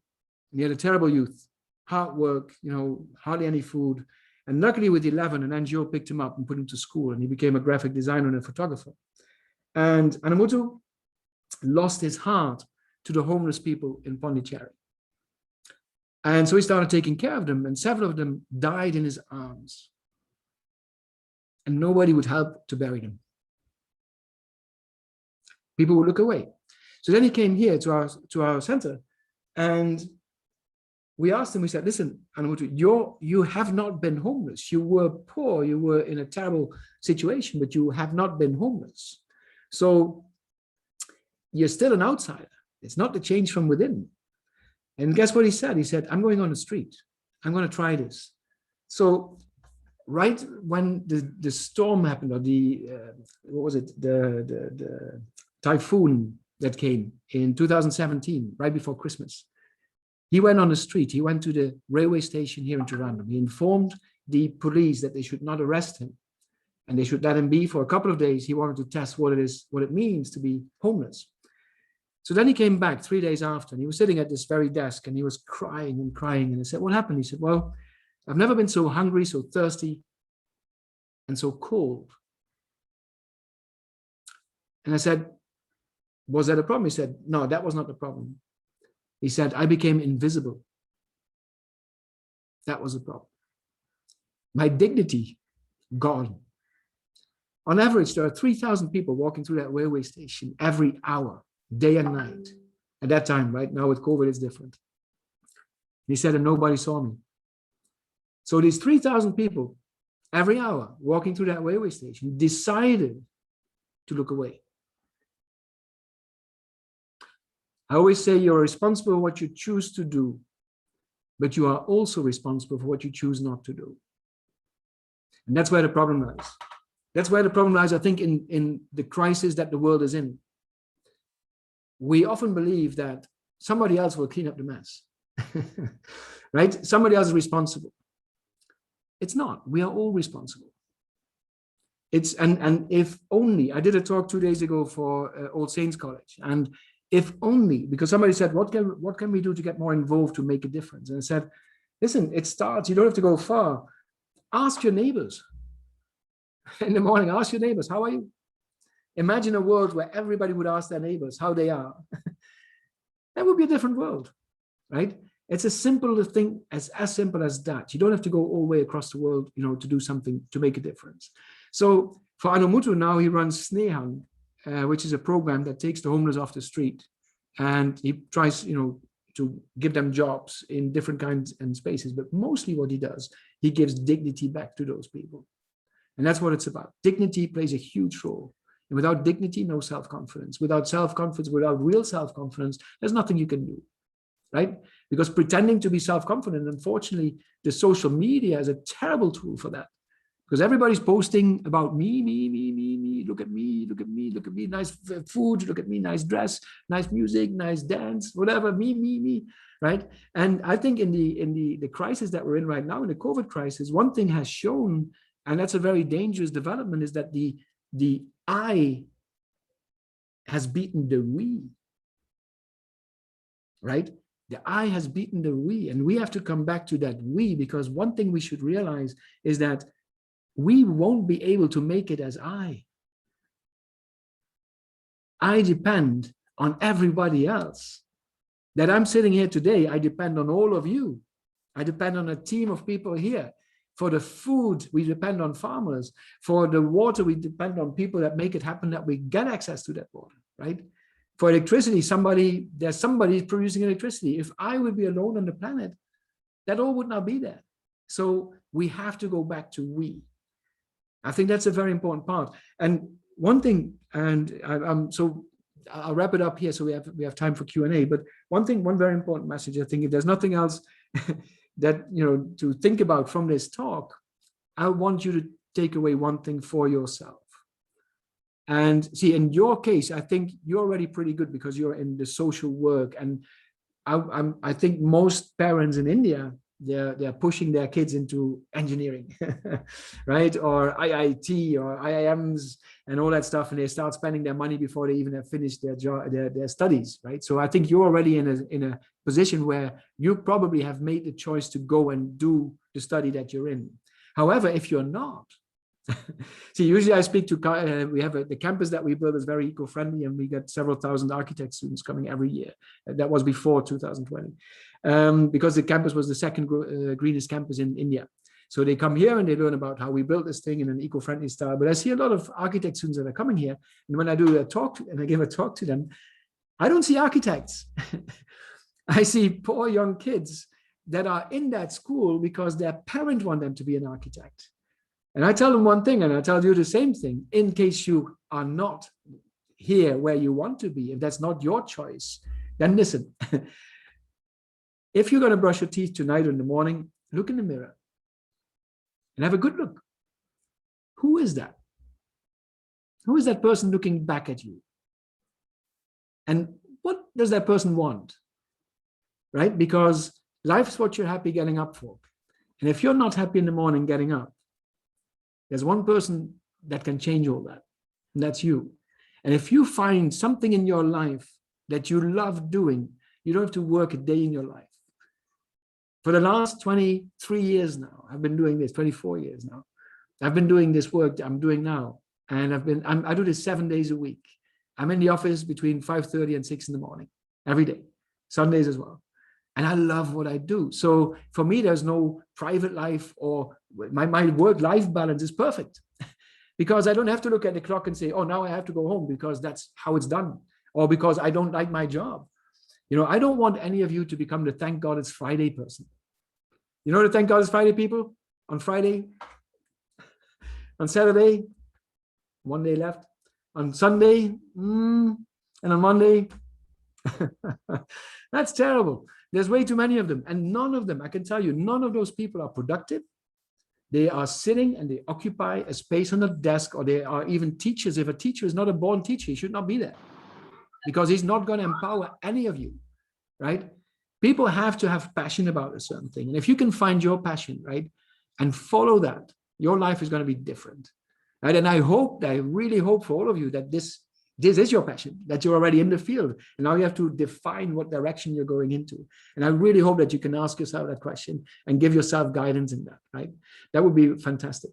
And he had a terrible youth, hard work, hardly any food. And luckily with 11, an NGO picked him up and put him to school, and he became a graphic designer and a photographer. And Anumutu lost his heart to the homeless people in Pondicherry. And so he started taking care of them, and several of them died in his arms. And nobody would help to bury them. People would look away. So then he came here to our center, and we asked him, we said, listen, Anumutu, you have not been homeless. You were poor, you were in a terrible situation, but you have not been homeless. So you're still an outsider. It's not the change from within. And guess what he said? He said, I'm going on the street. I'm going to try this. So right when the storm happened, or the what was it, the typhoon that came in 2017, right before Christmas, he went on the street. He went to the railway station here in Trivandrum. He informed the police that they should not arrest him and they should let him be for a couple of days. He wanted to test what it means to be homeless. So then he came back 3 days after, and he was sitting at this very desk, and he was crying and crying. And I said, "What happened?" He said, "Well, I've never been so hungry, so thirsty, and so cold." And I said, "Was that a problem?" He said, "No, that was not the problem." He said, "I became invisible. That was the problem. My dignity gone." On average, there are 3,000 people walking through that railway station every hour, day and night. At that time, right now with COVID, it's different. He said, and nobody saw me. So these 3,000 people every hour walking through that railway station decided to look away. I always say you're responsible for what you choose to do, but you are also responsible for what you choose not to do. And that's where the problem lies. That's where the problem lies, I think, in the crisis that the world is in. We often believe that somebody else will clean up the mess, right? Somebody else is responsible. It's not. We are all responsible. It's and if only, I did a talk 2 days ago for All Saints College, and if only, because somebody said, what can we do to get more involved to make a difference? And I said, listen, it starts, you don't have to go far. Ask your neighbors. In the morning, ask your neighbors, how are you? Imagine a world where everybody would ask their neighbors how they are. That would be a different world, right? It's as simple a thing, as simple as that. You don't have to go all the way across the world, to do something to make a difference. So for Anumutu now, he runs Snehang, which is a program that takes the homeless off the street, and he tries, to give them jobs in different kinds and spaces. But mostly what he does, he gives dignity back to those people. And that's what it's about. Dignity plays a huge role. And without dignity, no self-confidence. Without self-confidence, without real self-confidence, there's nothing you can do, right? Because pretending to be self-confident, unfortunately, the social media is a terrible tool for that. Because everybody's posting about me, look at me, look at me, look at me, nice food, look at me, nice dress, nice music, nice dance, whatever, me, right? And I think in the crisis that we're in right now, in the COVID crisis, one thing has shown, and that's a very dangerous development, is that the I has beaten the we, right? The I has beaten the we, and we have to come back to that we, because one thing we should realize is that we won't be able to make it as I. I depend on everybody else. That I'm sitting here today, I depend on all of you. I depend on a team of people here. For the food, we depend on farmers. For the water, we depend on people that make it happen, that we get access to that water, right? For electricity, there's somebody producing electricity. If I would be alone on the planet, that all would not be there. So we have to go back to we. I think that's a very important part. And one thing, and so I'll wrap it up here so we have time for Q&A. But one very important message, I think, if there's nothing else that to think about from this talk, I want you to take away one thing for yourself. And see, in your case, I think you're already pretty good because you're in the social work. And I think most parents in India, they're pushing their kids into engineering, right? Or IIT or IIMs and all that stuff, and they start spending their money before they even have finished their studies, right? So I think you're already in a position where you probably have made the choice to go and do the study that you're in. However, if you're not, see, usually I speak to, we have the campus that we build is very eco-friendly, and we get several thousand architect students coming every year. That was before 2020. Because the campus was the second greenest campus in India. So they come here and they learn about how we built this thing in an eco-friendly style. But I see a lot of architect students that are coming here. And when I do a talk and I give a talk to them, I don't see architects. I see poor young kids that are in that school because their parent want them to be an architect. And I tell them one thing, and I tell you the same thing. In case you are not here where you want to be, if that's not your choice, then listen. If you're going to brush your teeth tonight or in the morning, look in the mirror. and have a good look. Who is that? Who is that person looking back at you? And what does that person want? Right? Because life is what you're happy getting up for. And if you're not happy in the morning getting up, there's one person that can change all that, and that's you. And if you find something in your life that you love doing, you don't have to work a day in your life. For the last 23 years now, I've been doing this, 24 years now. I've been doing this work I'm doing now. And I do this 7 days a week. I'm in the office between 5:30 and 6 in the morning, every day, Sundays as well. And I love what I do. So for me, there's no private life, or my work-life balance is perfect because I don't have to look at the clock and say, oh, now I have to go home because that's how it's done, or because I don't like my job. You know, I don't want any of you to become the thank God it's Friday person. You know the thank God it's Friday people? On Friday, on Saturday, 1 day left, on Sunday, and on Monday. That's terrible. There's way too many of them. And none of them, I can tell you, none of those people are productive. They are sitting and they occupy a space on the desk, or they are even teachers. If a teacher is not a born teacher, he should not be there because he's not going to empower any of you, right? People have to have passion about a certain thing. And if you can find your passion, right, and follow that, your life is going to be different. Right? And I really hope for all of you that this is your passion, that you're already in the field. And now you have to define what direction you're going into. And I really hope that you can ask yourself that question and give yourself guidance in that, right? That would be fantastic.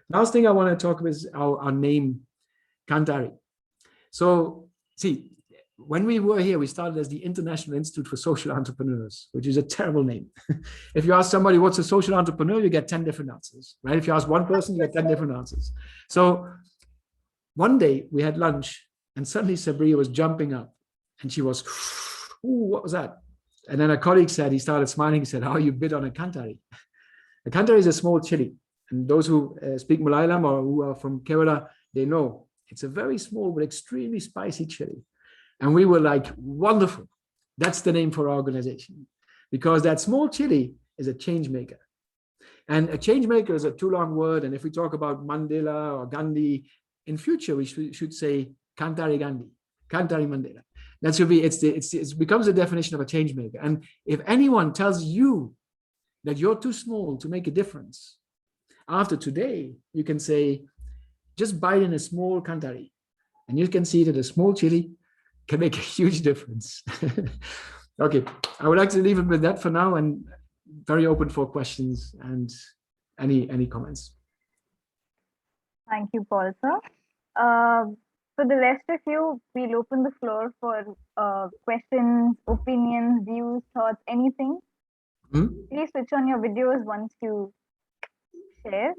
Last thing I want to talk about is our name, Kantari. So, see, when we were here, we started as the International Institute for Social Entrepreneurs, which is a terrible name. If you ask somebody what's a social entrepreneur, you get 10 different answers, right? If you ask one person, you get 10 different answers. So one day we had lunch and suddenly Sabria was jumping up and she was, ooh, what was that? And then a colleague said, he started smiling, he said, how you bit on a Kantari. A Kantari is a small chili. And those who speak Malayalam or who are from Kerala, they know it's a very small but extremely spicy chili. And we were like, wonderful. That's the name for our organization. Because that small chili is a change maker. And a change maker is a too long word. And if we talk about Mandela or Gandhi, in future, we should say Kantari Gandhi, Kantari Mandela. That should be, it becomes a definition of a change maker. And if anyone tells you that you're too small to make a difference, after today, you can say, just bite in a small Kantari. And you can see that a small chili can make a huge difference. Okay, I would like to leave it with that for now, and very open for questions and any comments. Thank you, Paul, sir. For the rest of you, we'll open the floor for questions, opinions, views, thoughts, anything. Please switch on your videos once you share.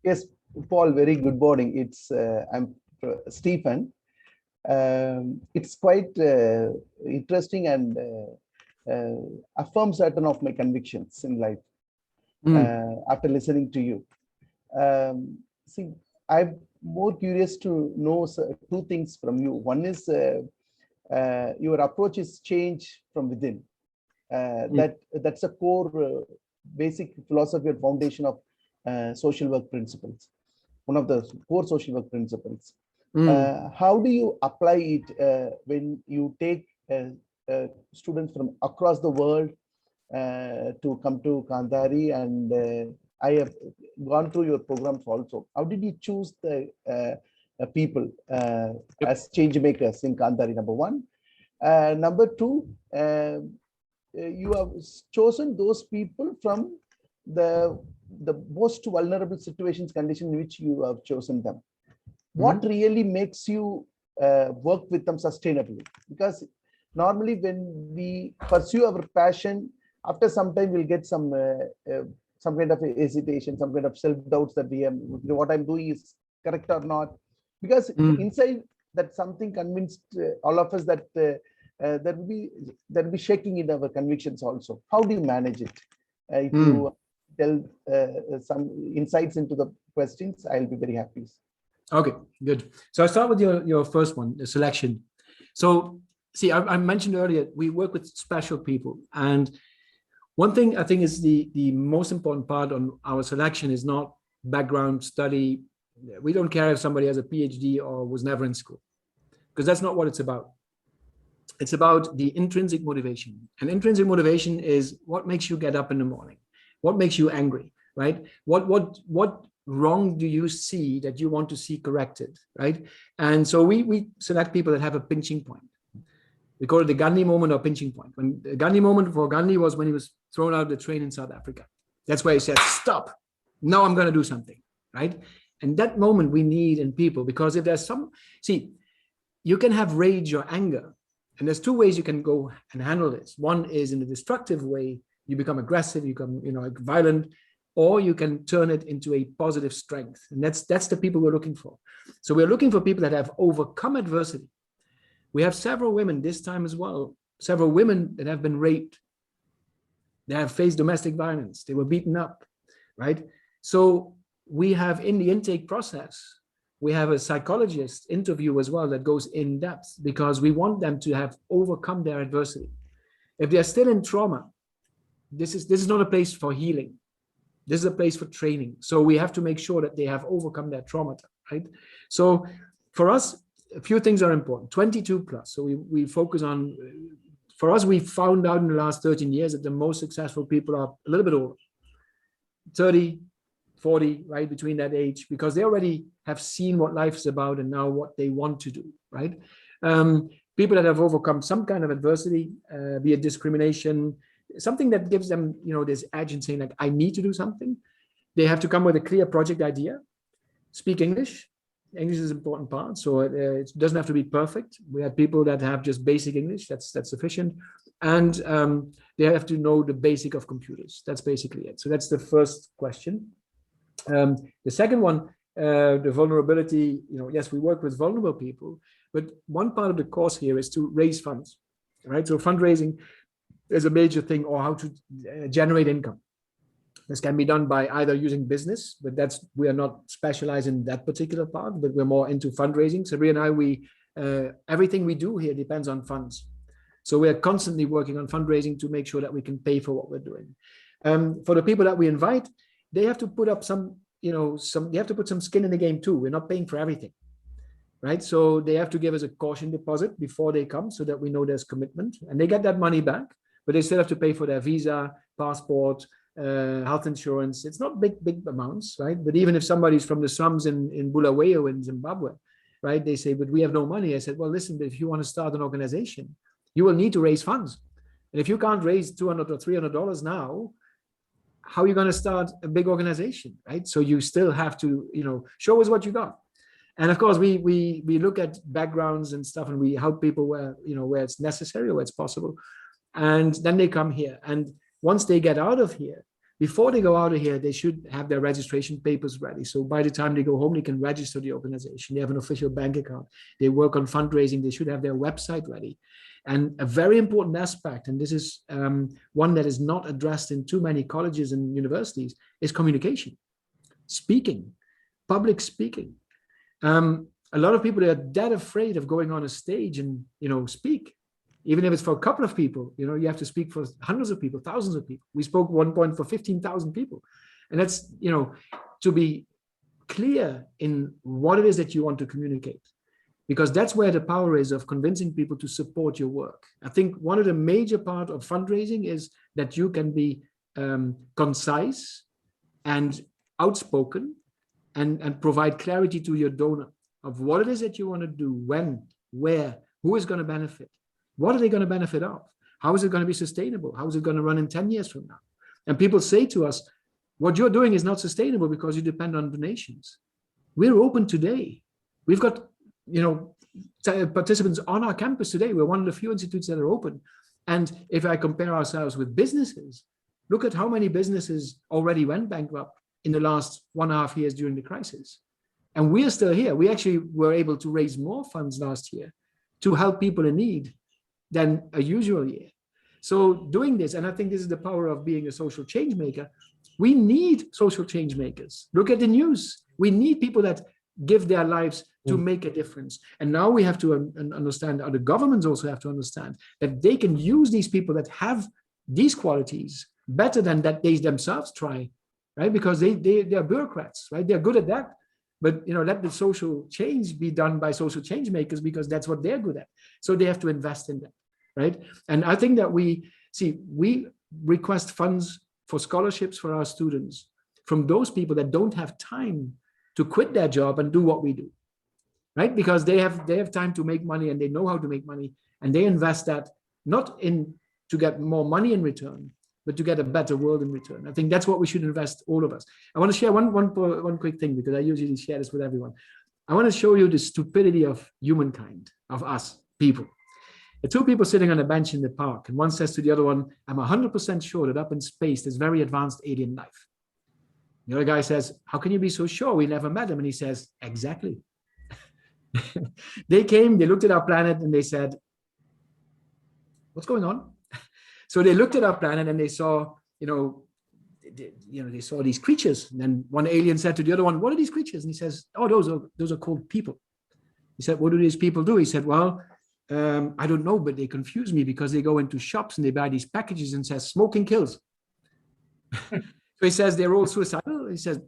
Yes, Paul, very good morning. I'm Stephen. It's quite interesting and affirms certain of my convictions in life after listening to you. See, I'm more curious to know two things from you. One is your approach is change from within. That's a core basic philosophy or foundation of social work principles. One of the core social work principles. How do you apply it when you take students from across the world to come to Kantari? And I have gone through your programs also. How did you choose the people as change makers in Kantari, number one? Number two, you have chosen those people from the most vulnerable situations, conditions in which you have chosen them. What really makes you work with them sustainably? Because normally when we pursue our passion, after some time we'll get some kind of hesitation, some kind of self-doubts that what I'm doing is correct or not. Because inside that something convinced all of us that there will be shaking in our convictions also. How do you manage it? If you tell some insights into the questions, I'll be very happy. Okay, good. So I'll start with your first one, the selection. So see, I mentioned earlier, we work with special people. And one thing I think is the most important part on our selection is not background study. We don't care if somebody has a PhD or was never in school, because that's not what it's about. It's about the intrinsic motivation. And intrinsic motivation is what makes you get up in the morning, what makes you angry, right? What wrong do you see that you want to see corrected, right? And so we select people that have a pinching point. We call it the Gandhi moment or pinching point. When the Gandhi moment for Gandhi was when he was thrown out of the train in South Africa. That's where he said, stop, now I'm going to do something, right? And that moment we need in people, because if there's some, see, you can have rage or anger, and there's two ways you can go and handle this. One is in a destructive way, you become aggressive, you become, violent, or you can turn it into a positive strength. And that's the people we're looking for. So we're looking for people that have overcome adversity. We have several women this time as well, several women that have been raped. They have faced domestic violence. They were beaten up, right? So we have in the intake process, we have a psychologist interview as well that goes in depth, because we want them to have overcome their adversity. If they're still in trauma, this is not a place for healing. This is a place for training. So we have to make sure that they have overcome their trauma, right? So for us, a few things are important. 22 plus. So we focus on, for us, we found out in the last 13 years that the most successful people are a little bit older, 30, 40, right, between that age, because they already have seen what life is about and now what they want to do, right? People that have overcome some kind of adversity, be it discrimination, something that gives them, this edge in saying like, I need to do something. They have to come with a clear project idea, speak English. English is an important part, so it doesn't have to be perfect. We have people that have just basic English, that's sufficient. And they have to know the basic of computers. That's basically it. So that's the first question. The second one, the vulnerability, yes, we work with vulnerable people, but one part of the course here is to raise funds, right? So fundraising is a major thing, or how to generate income. This can be done by either using business, but we are not specialized in that particular part, but we're more into fundraising. Sabrina and I, everything we do here depends on funds. So we are constantly working on fundraising to make sure that we can pay for what we're doing. For the people that we invite, they have to put up they have to put some skin in the game too. We're not paying for everything, right? So they have to give us a caution deposit before they come so that we know there's commitment, and they get that money back, but they still have to pay for their visa, passport, health insurance. It's not big amounts, right? But even if somebody's from the slums in Bulawayo in Zimbabwe, right? They say, but we have no money. I said, well, listen, but if you want to start an organization, you will need to raise funds. And if you can't raise $200 or $300 now, how are you going to start a big organization, right? So you still have to, show us what you got. And of course, we look at backgrounds and stuff, and we help people where it's necessary or where it's possible. And then they come here. And once they get out of here, before they go out of here, they should have their registration papers ready. So by the time they go home, they can register the organization. They have an official bank account. They work on fundraising. They should have their website ready. And a very important aspect, and this is one that is not addressed in too many colleges and universities, is communication, speaking, public speaking. A lot of people are dead afraid of going on a stage and, speak. Even if it's for a couple of people, you have to speak for hundreds of people, thousands of people. We spoke at one point for 15,000 people. And that's, to be clear in what it is that you want to communicate, because that's where the power is of convincing people to support your work. I think one of the major part of fundraising is that you can be concise and outspoken and provide clarity to your donor of what it is that you want to do, when, where, who is going to benefit. What are they going to benefit of? How is it going to be sustainable? How is it going to run in 10 years from now? And people say to us, what you're doing is not sustainable because you depend on donations. We're open today. We've got, participants on our campus today. We're one of the few institutes that are open. And if I compare ourselves with businesses, look at how many businesses already went bankrupt in the last 1.5 years during the crisis. And we're still here. We actually were able to raise more funds last year to help people in need than a usual year. So doing this, and I think this is the power of being a social change maker, we need social change makers. Look at the news. We need people that give their lives to make a difference. And now we have to understand, or the governments also have to understand, that they can use these people that have these qualities better than that they themselves try, right? Because they are bureaucrats, right? They're good at that. But let the social change be done by social change makers, because that's what they're good at. So they have to invest in that, right? And I think that we request funds for scholarships for our students from those people that don't have time to quit their job and do what we do, right? Because they have time to make money, and they know how to make money, and they invest that not in to get more money in return, but to get a better world in return. I think that's what we should invest, all of us. I want to share one quick thing, because I usually share this with everyone. I want to show you the stupidity of humankind, of us people. The two people sitting on a bench in the park, and one says to the other one, I'm 100% sure that up in space, there's very advanced alien life. The other guy says, how can you be so sure? We never met them. And he says, exactly. They came, they looked at our planet, and they said, what's going on? So they looked at our planet, and they saw, they saw these creatures. And then one alien said to the other one, what are these creatures? And he says, oh, those are called people. He said, what do these people do? He said, well, I don't know, but they confuse me, because they go into shops and they buy these packages and says smoking kills. So he says they're all suicidal. He says,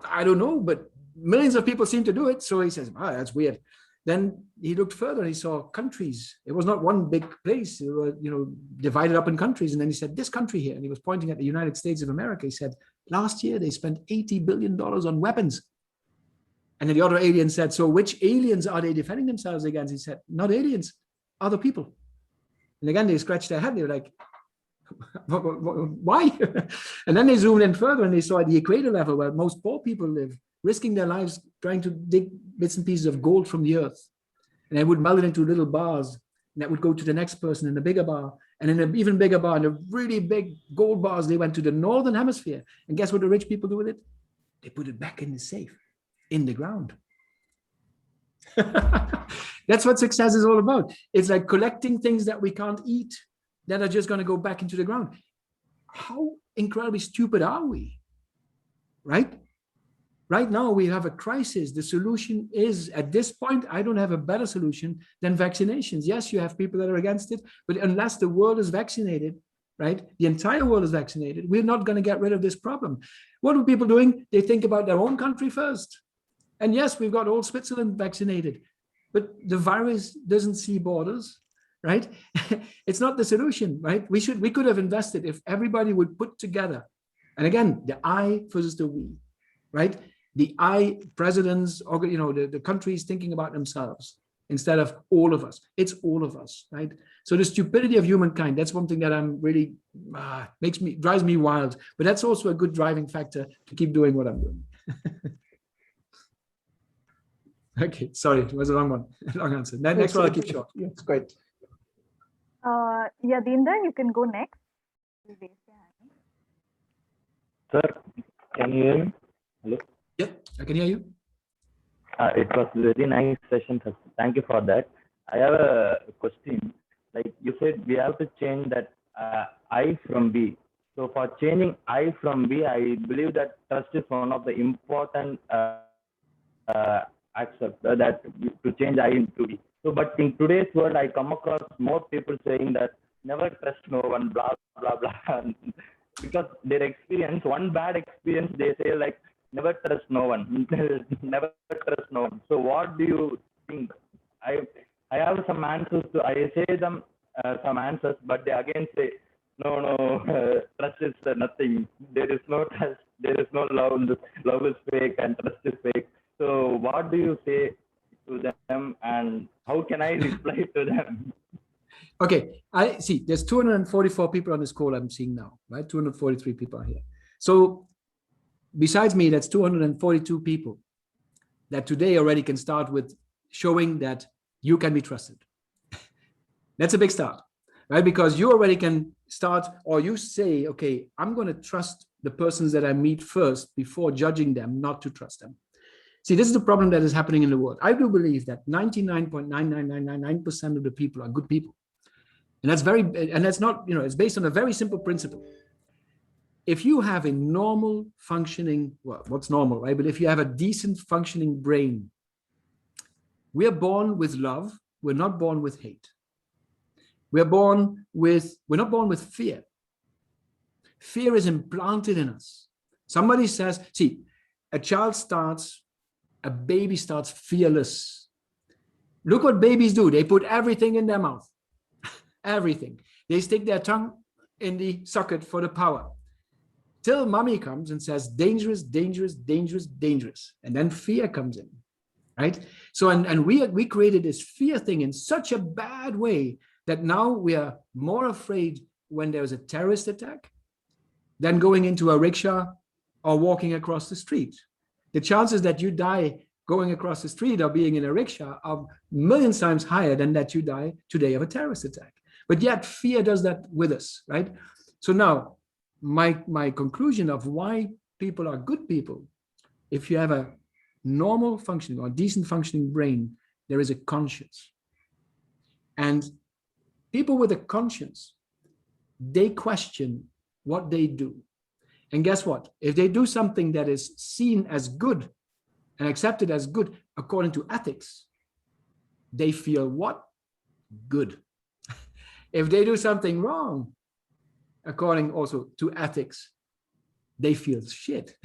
I don't know, but millions of people seem to do it. So he says, oh, that's weird. Then he looked further and he saw countries. It was not one big place. It was, divided up in countries. And then he said, this country here, and he was pointing at the United States of America. He said, last year they spent $80 billion on weapons. And then the other alien said, so which aliens are they defending themselves against? He said, not aliens, other people. And again, they scratched their head. They were like, why? And then they zoomed in further, and they saw at the equator level, where most poor people live, risking their lives trying to dig bits and pieces of gold from the earth. And they would melt it into little bars, and that would go to the next person in a bigger bar, and in an even bigger bar, and the really big gold bars, they went to the northern hemisphere. And guess what the rich people do with it? They put it back in the safe, in the ground. That's what success is all about. It's like collecting things that we can't eat, that are just going to go back into the ground. How incredibly stupid are we? Right? Right now, we have a crisis. The solution is, at this point, I don't have a better solution than vaccinations. Yes, you have people that are against it, but unless the world is vaccinated, right? The entire world is vaccinated. We're not going to get rid of this problem. What are people doing? They think about their own country first. And yes, we've got all Switzerland vaccinated, but the virus doesn't see borders. Right? It's not the solution, right? We could have invested if everybody would put together. And again, the I versus the we, right? The I presidents, or the countries thinking about themselves instead of all of us. It's all of us, right? So the stupidity of humankind, that's one thing that I'm really drives me wild. But that's also a good driving factor to keep doing what I'm doing. Okay, sorry, it was a long one, long answer. Next one, I'll keep short. Yeah, it's great. Yadindra, you can go next. Sir, can you hear me? Hello? Yep, I can hear you. It was a very nice session, sir. Thank you for that. I have a question. Like you said, we have to change that I from B. So for changing I from B, I believe that trust is one of the important aspects that to change I into B. So, but in today's world, I come across more people saying that never trust no one, blah, blah, blah. Because their experience, one bad experience, they say like, never trust no one, never trust no one. So what do you think? I have some answers I say them some answers, but they again say, no, trust is nothing. There is no trust, there is no love. Love is fake and trust is fake. So what do you say to them, and how can I reply to them? Okay, I see there's 244 people on this call I'm seeing now, right? 243 people are here. So besides me, that's 242 people that today already can start with showing that you can be trusted. That's a big start, right? Because you already can start, or you say, okay, I'm going to trust the persons that I meet first before judging them, not to trust them. See, this is the problem that is happening in the world. I do believe that 99.99999% of the people are good people. And that's that's not, it's based on a very simple principle. If you have a normal functioning, well, what's normal, right? But if you have a decent functioning brain We are born with love. We're not born with hate. We're not born with fear. Fear is implanted in us. Somebody says, see, a baby starts fearless. Look what babies do. They put everything in their mouth. Everything. They stick their tongue in the socket for the power. Till mommy comes and says, dangerous, dangerous, dangerous, dangerous. And then fear comes in, right? So, and we created this fear thing in such a bad way that now we are more afraid when there's a terrorist attack than going into a rickshaw or walking across the street. The chances that you die going across the street or being in a rickshaw are millions times higher than that you die today of a terrorist attack. But yet fear does that with us, right? So now, my conclusion of why people are good people, if you have a normal functioning or decent functioning brain, there is a conscience. And people with a conscience, they question what they do. And guess what? If they do something that is seen as good and accepted as good according to ethics, they feel what? Good. If they do something wrong, according also to ethics, they feel shit.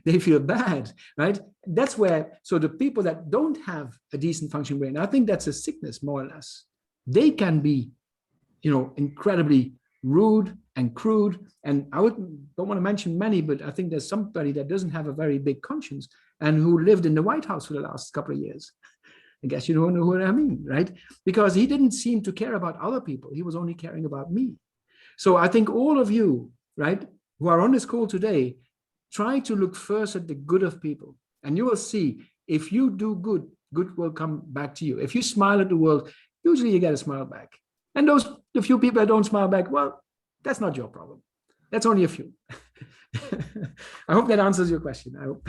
They feel bad, right? That's where, so the people that don't have a decent functioning brain, I think that's a sickness more or less. They can be, incredibly rude and crude. And I don't want to mention many, but I think there's somebody that doesn't have a very big conscience and who lived in the White House for the last couple of years. I guess you don't know what I mean, right? Because he didn't seem to care about other people. He was only caring about me. So I think all of you, right, who are on this call today, try to look first at the good of people. And you will see, if you do good, good will come back to you. If you smile at the world, usually you get a smile back. And the few people that don't smile back, well, that's not your problem. That's only a few. I hope that answers your question. I hope.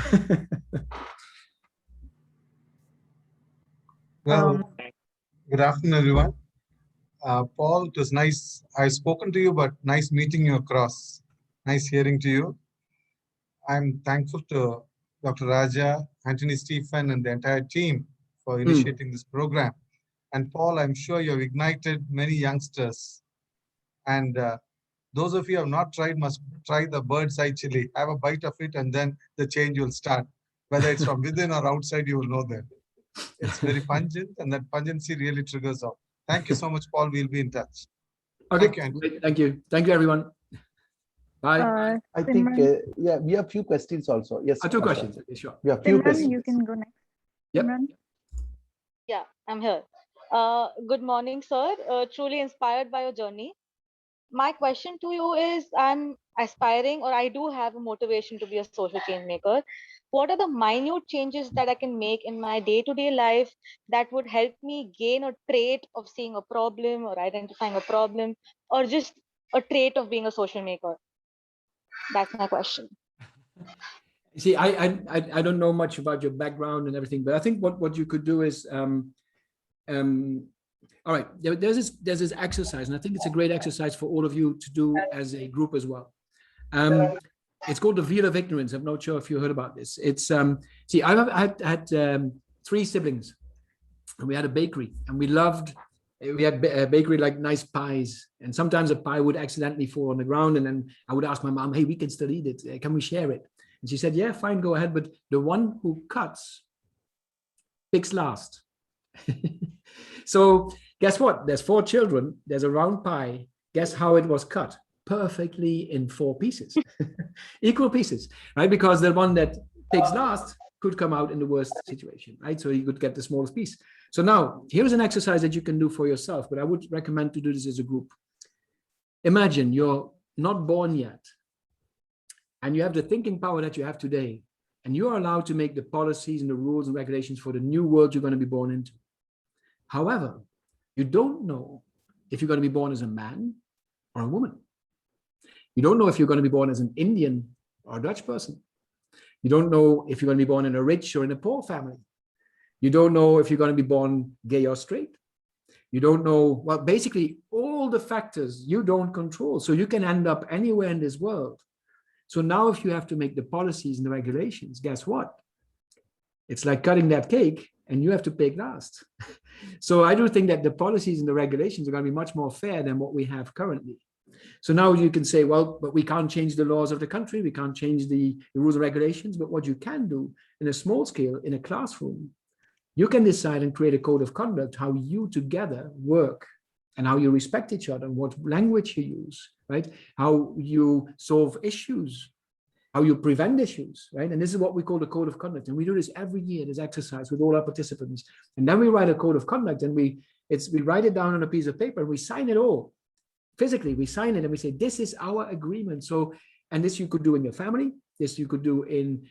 Well, good afternoon, everyone. Paul, it was nice. I've spoken to you, but nice meeting you across. Nice hearing to you. I'm thankful to Dr. Raja, Anthony Stephen, and the entire team for initiating this program. And Paul, I'm sure you have ignited many youngsters. And those of you who have not tried must try the bird's eye chili. Have a bite of it, and then the change will start. Whether it's from within or outside, you will know that. It's very pungent, and that pungency really triggers off. Thank you so much, Paul. We'll be in touch. Okay, Thank you. Thank you, everyone. Bye. I think, yeah, we have a few questions also. Yes. Two questions. Okay, sure. We have few questions. You can go next. Yep. Simran? Yeah, I'm here. Good morning, sir. Truly inspired by your journey. My question to you is, I'm aspiring, or I do have a motivation to be a social change maker. What are the minute changes that I can make in my day-to-day life that would help me gain a trait of seeing a problem or identifying a problem, or just a trait of being a social maker? That's my question. See, I don't know much about your background and everything, but I think what you could do is, all right, there's this exercise, and I think it's a great exercise for all of you to do as a group as well. It's called the Wheel of Ignorance. I'm not sure if you heard about this. It's see, I had 3 siblings, and we had a bakery, and we had a bakery, like nice pies, and sometimes a pie would accidentally fall on the ground, and then I would ask my mom, hey, we can still eat it, can we share it? And she said, yeah, fine, go ahead, but the one who cuts picks last. So guess what? There's 4 children, there's a round pie. Guess how it was cut? Perfectly in 4 pieces, equal pieces, right? Because the one that picks last could come out in the worst situation, right? So you could get the smallest piece. So now here's an exercise that you can do for yourself, but I would recommend to do this as a group. Imagine you're not born yet, and you have the thinking power that you have today, and you are allowed to make the policies and the rules and regulations for the new world you're going to be born into. However, you don't know if you're going to be born as a man or a woman. You don't know if you're going to be born as an Indian or a Dutch person. You don't know if you're going to be born in a rich or in a poor family. You don't know if you're going to be born gay or straight. You don't know, well, basically all the factors you don't control. So you can end up anywhere in this world. So now if you have to make the policies and the regulations, guess what? It's like cutting that cake. and you have to pick last. So I do think that the policies and the regulations are going to be much more fair than what we have currently. So now you can say, well, but we can't change the laws of the country, we can't change the rules and regulations, but what you can do in a small scale, in a classroom, you can decide and create a code of conduct how you together work and how you respect each other, and what language you use, right? How you solve issues, how you prevent issues, right? And this is what we call the code of conduct. And we do this every year, this exercise with all our participants. And then we write a code of conduct, and we write it down on a piece of paper, and we sign it all. Physically, we sign it and we say, this is our agreement. So, and this you could do in your family. This you could do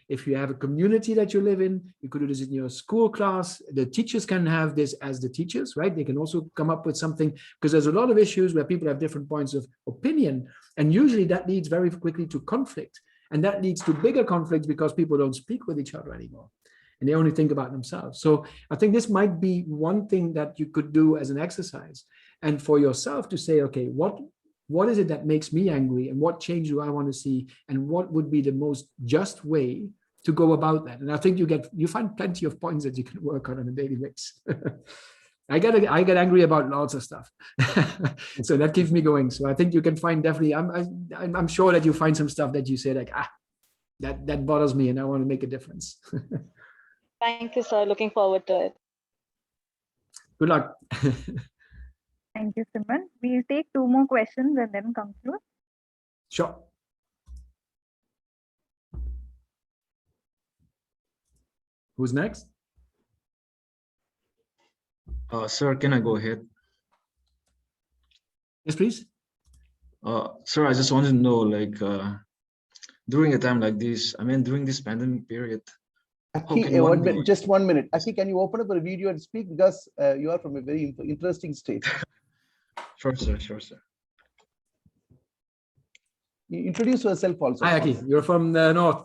if you have a community that you live in. You could do this in your school class. The teachers can have this as the teachers, right? They can also come up with something, because there's a lot of issues where people have different points of opinion. And usually that leads very quickly to conflict. And that leads to bigger conflicts because people don't speak with each other anymore. And they only think about themselves. So I think this might be one thing that you could do as an exercise. And for yourself to say, okay, what is it that makes me angry, and what change do I want to see, and what would be the most just way to go about that? And I think you find plenty of points that you can work on a daily basis. I get angry about lots of stuff, so that keeps me going. So I think you can find definitely. I'm sure that you find some stuff that you say like, that bothers me, and I want to make a difference. Thank you, sir. Looking forward to it. Good luck. Thank you, Simran. We'll take 2 more questions and then conclude. Sure. Who's next? Sir, can I go ahead? Yes, please. Sir, I just wanted to know, like, during a time like this, I mean, during this pandemic period. Aki, just 1 minute. Aki, can you open up a video and speak, because you are from a very interesting state. Sure, sir. Sure, sir. You introduce yourself also. Hi, Aki. You're from the north.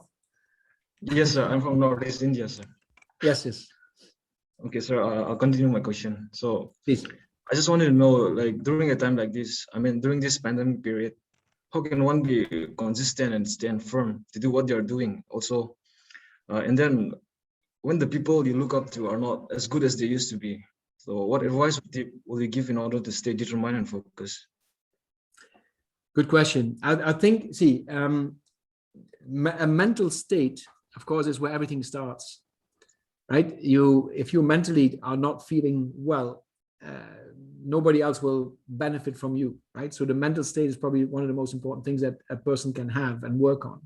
Yes, sir. I'm from Northeast India, sir. Yes, yes. Okay, sir. I'll continue my question. So, please. I just wanted to know, like, during a time like this, I mean, during this pandemic period, how can one be consistent and stand firm to do what they're doing also? And then when the people you look up to are not as good as they used to be, so what advice will you give in order to stay determined and focused? Good question. I think, see, a mental state, of course, is where everything starts, right? If you mentally are not feeling well, nobody else will benefit from you, right? So the mental state is probably one of the most important things that a person can have and work on.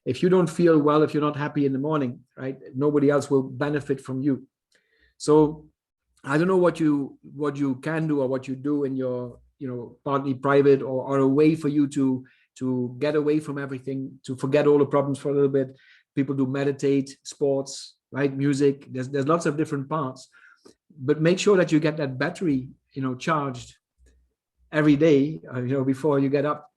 If you don't feel well, if you're not happy in the morning, right, nobody else will benefit from you. So I don't know what you can do or what you do in your, partly private or a way for you to get away from everything, to forget all the problems for a little bit. People do meditate, sports, right, music. There's lots of different parts, but make sure that you get that battery, charged every day, before you get up.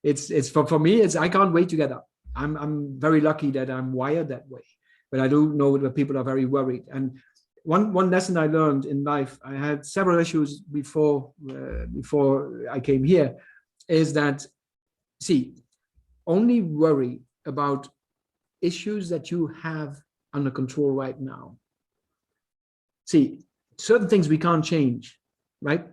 It's for me, I can't wait to get up. I'm very lucky that I'm wired that way, but I do know that people are very worried. And one lesson I learned in life, I had several issues before I came here, is that, see, only worry about issues that you have under control right now. See, certain things we can't change, right?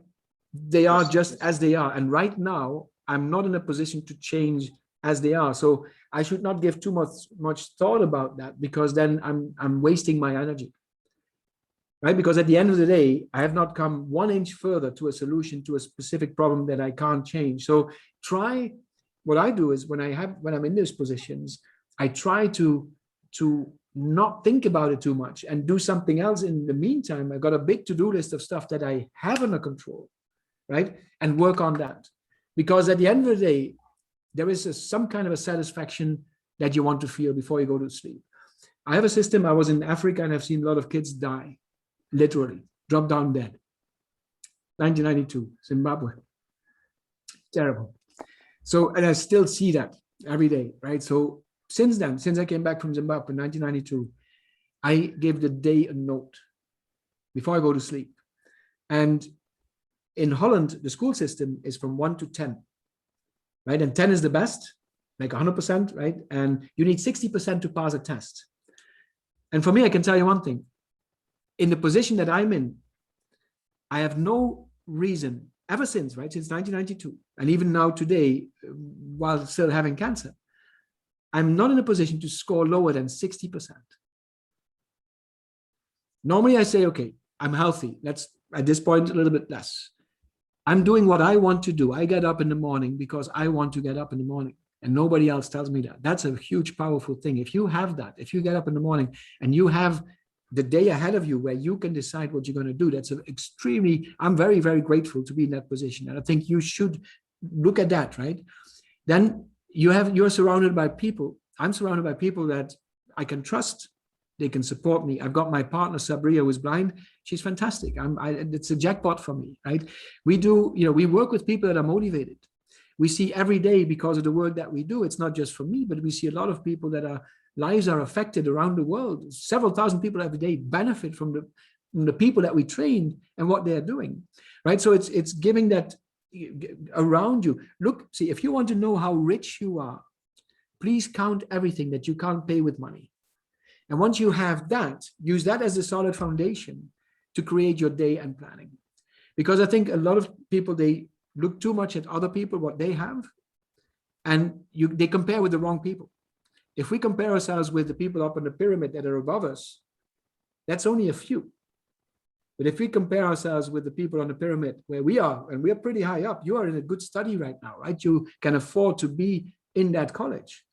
They are just as they are. And right now, I'm not in a position to change as they are. So I should not give too much thought about that, because then I'm wasting my energy, right? Because at the end of the day, I have not come 1 inch further to a solution to a specific problem that I can't change. So what I do is when I'm in those positions, I try to not think about it too much and do something else in the meantime. I've got a big to-do list of stuff that I have under control, right? And work on that. Because at the end of the day, there is some kind of a satisfaction that you want to feel before you go to sleep. I have a system. I was in Africa and I've seen a lot of kids die, literally, drop down dead. 1992, Zimbabwe. Terrible. So, and I still see that every day, right? So since then, since I came back from Zimbabwe in 1992, I gave the day a note before I go to sleep. And in Holland, the school system is from 1 to 10. Right? And 10 is the best, like 100%, right? And you need 60% to pass a test. And for me, I can tell you one thing. in the position that I'm in, I have no reason ever since, right, since 1992, and even now today, while still having cancer, I'm not in a position to score lower than 60%. Normally I say, okay, I'm healthy. Let's, at this point, a little bit less. I'm doing what I want to do. I get up in the morning because I want to get up in the morning, and nobody else tells me that. That's a huge, powerful thing. If you have that, if you get up in the morning and you have the day ahead of you where you can decide what you're going to do, that's an extremely, I'm very, very grateful to be in that position. And I think you should look at that, right? Then you're surrounded by people. I'm surrounded by people that I can trust. They can support me. I've got my partner, Sabria, who is blind. She's fantastic. It's a jackpot for me, right? We work with people that are motivated. We see every day, because of the work that we do, it's not just for me, but we see a lot of people that lives are affected around the world. Several thousand people every day benefit from the people that we train and what they're doing, right? So it's giving that around you. Look, see, if you want to know how rich you are, please count everything that you can't pay with money. And once you have that, use that as a solid foundation to create your day and planning. Because I think a lot of people, they look too much at other people, what they have, and they compare with the wrong people. If we compare ourselves with the people up on the pyramid that are above us, that's only a few. But if we compare ourselves with the people on the pyramid where we are, and we are pretty high up, you are in a good study right now, right? You can afford to be in that college.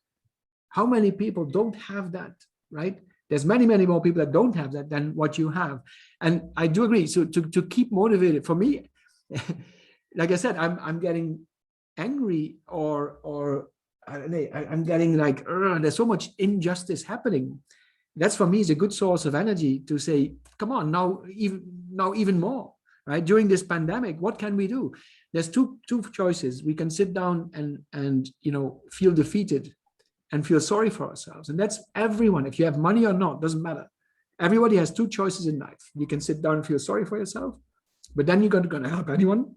How many people don't have that, right? There's many, many more people that don't have that than what you have. And I do agree. So to keep motivated, for me, like I said, I'm getting angry or I'm getting like, there's so much injustice happening. That's, for me, is a good source of energy to say, come on, now even more, right? During this pandemic, what can we do? There's two choices. We can sit down and feel defeated and feel sorry for ourselves. And that's everyone. If you have money or not, doesn't matter. Everybody has two choices in life. You can sit down and feel sorry for yourself, but then you're not going to help anyone.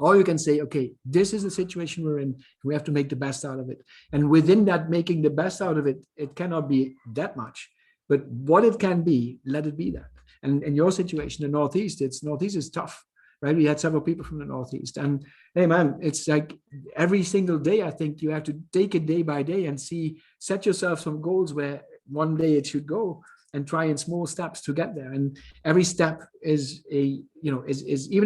Or you can say, okay, this is the situation we're in. We have to make the best out of it. And within that, making the best out of it, it cannot be that much. But what it can be, let it be that. And in your situation, the Northeast is tough, right? We had several people from the Northeast. And hey, man, it's like every single day, I think you have to take it day by day and set yourself some goals where one day it should go, and try in small steps to get there. And every step is even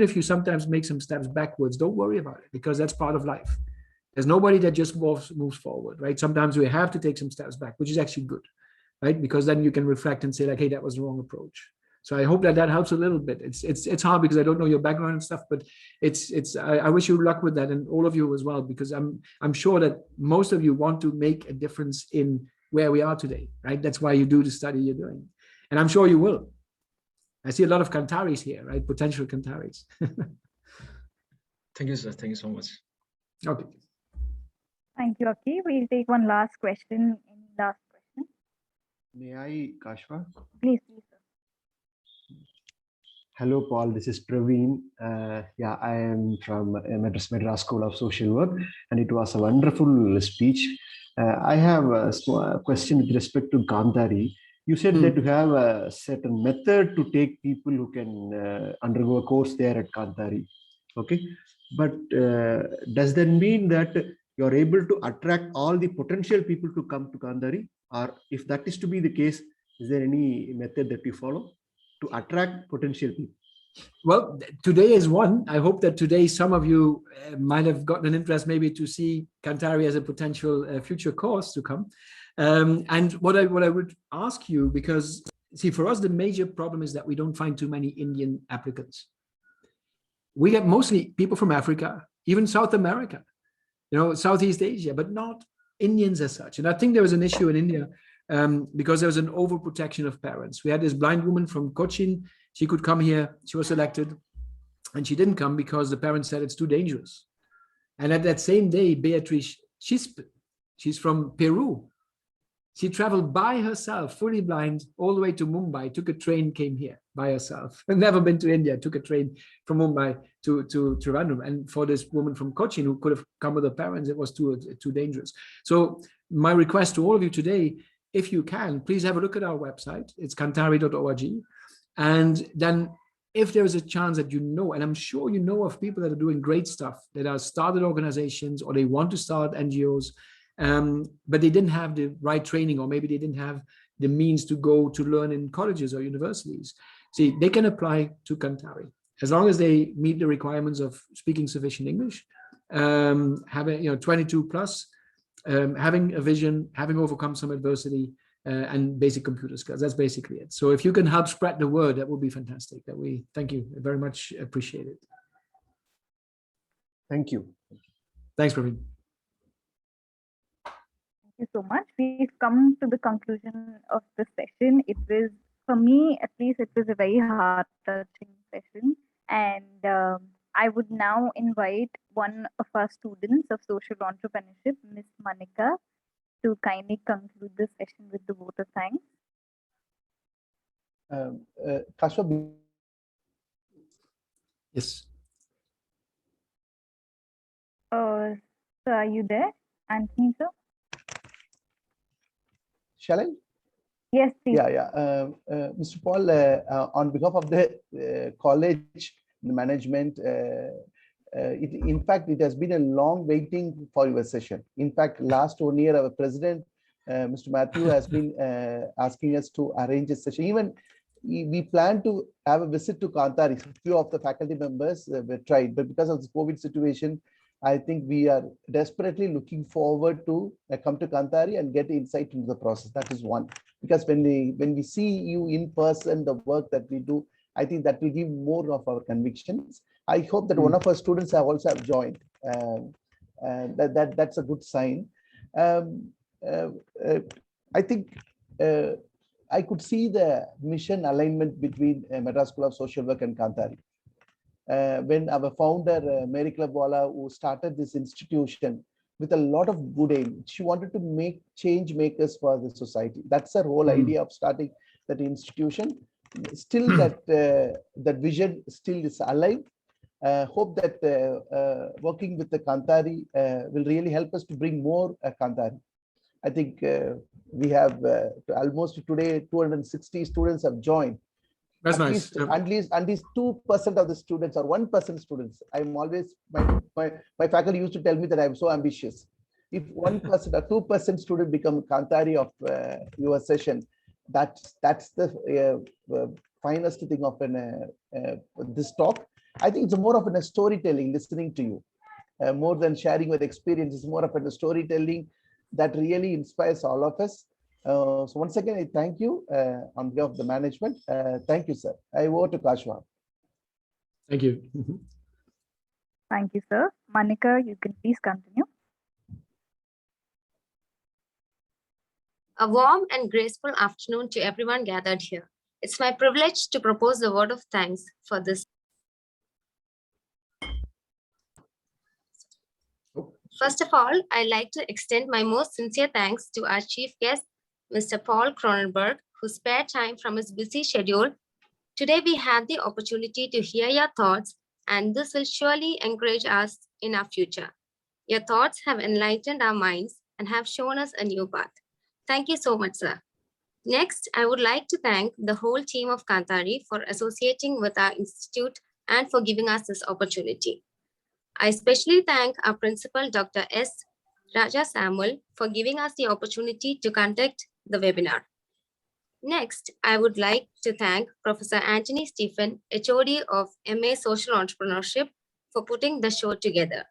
if you sometimes make some steps backwards, don't worry about it, because that's part of life. There's nobody that just moves forward, right? Sometimes we have to take some steps back, which is actually good, right? Because then you can reflect and say like, hey, that was the wrong approach. So I hope that helps a little bit. It's hard because I don't know your background and stuff, but I wish you luck with that, and all of you as well, because I'm sure that most of you want to make a difference in where we are today, right? That's why you do the study you're doing. And I'm sure you will. I see a lot of Kantaris here, right? Potential Kantaris. Thank you, sir. Thank you so much. Okay. Thank you, Aki. We'll take one last question. May I, Kashva? Please, sir. Hello, Paul. This is Praveen. I am from Madras School of Social Work, and it was a wonderful speech. I have a question with respect to Kantari. You said that you have a certain method to take people who can undergo a course there at Kantari. Okay, but does that mean that you're able to attract all the potential people to come to Kantari? Or if that is to be the case, is there any method that you follow to attract potential people? Well, today is one. I hope that today some of you might have gotten an interest maybe to see Kantari as a potential future course to come. And what I would ask you, because see, for us, the major problem is that we don't find too many Indian applicants. We have mostly people from Africa, even South America, Southeast Asia, but not Indians as such. And I think there was an issue in India because there was an overprotection of parents. We had this blind woman from Cochin. She could come here. She was selected, and she didn't come because the parents said it's too dangerous. And at that same day, Beatrice Chisp, she's from Peru. She traveled by herself, fully blind, all the way to Mumbai, took a train, came here by herself. Never been to India, took a train from Mumbai to Trivandrum. And for this woman from Cochin who could have come with her parents, it was too dangerous. So my request to all of you today, if you can, please have a look at our website. It's kantari.org. And then if there is a chance that you know, and I'm sure you know of people that are doing great stuff, that are started organizations or they want to start NGOs, but they didn't have the right training, or maybe they didn't have the means to go to learn in colleges or universities. See, they can apply to Kantari as long as they meet the requirements of speaking sufficient English, having 22 plus, having a vision, having overcome some adversity, and basic computer skills. That's basically it. So if you can help spread the word, that would be fantastic. Thank you very much. Appreciate it. Thank you. Thanks, Praveen. Thank you so much. We've come to the conclusion of the session. It was, for me at least, it was a very heart-touching session. And I would now invite one of our students of social entrepreneurship, Ms. Manika, to kindly conclude the session with the vote of thanks. Kashwa. Yes. Sir, are you there? Anthony, sir? Shall I? Yes, please. Yeah. Mr. Paul, on behalf of the college, the management, in fact, it has been a long waiting for your session. In fact, last 1 year, our president, Mr. Matthew, has been asking us to arrange a session. Even we planned to have a visit to Kantari. Few of the faculty members were tried, but because of the COVID situation, I think we are desperately looking forward to come to Kantari and get insight into the process. That is one. Because when we see you in person, the work that we do, I think that will give more of our convictions. I hope that one of our students have also joined. That's a good sign. I think I could see the mission alignment between Madras School of Social Work and Kantari. When our founder, Mary Clubwala, who started this institution with a lot of good aim, she wanted to make change makers for the society. That's her whole idea of starting that institution. Still, that vision still is alive. Hope that working with the Kantari will really help us to bring more Kantari. I think we have almost today 260 students have joined. That's nice. At least 2% of the students or 1% students. I'm always, my faculty used to tell me that I'm so ambitious. If 1% or 2% student become Kantari of your session, that's the finest thing of this talk. I think it's more of a storytelling, listening to you, more than sharing with experience. It's more of a storytelling that really inspires all of us. So once again, I thank you on behalf of the management. Thank you, sir. I over to Kashwa. Thank you. Thank you, sir. Manika, you can please continue. A warm and graceful afternoon to everyone gathered here. It's my privilege to propose a word of thanks for this. First of all, I'd like to extend my most sincere thanks to our chief guest, Mr. Paul Cronenberg, who spared time from his busy schedule. Today, we had the opportunity to hear your thoughts, and this will surely encourage us in our future. Your thoughts have enlightened our minds and have shown us a new path. Thank you so much, sir. Next, I would like to thank the whole team of Kantari for associating with our institute and for giving us this opportunity. I especially thank our principal, Dr. S. Raja Samuel, for giving us the opportunity to conduct the webinar. Next, I would like to thank Professor Anthony Stephen, HOD of MA Social Entrepreneurship, for putting the show together.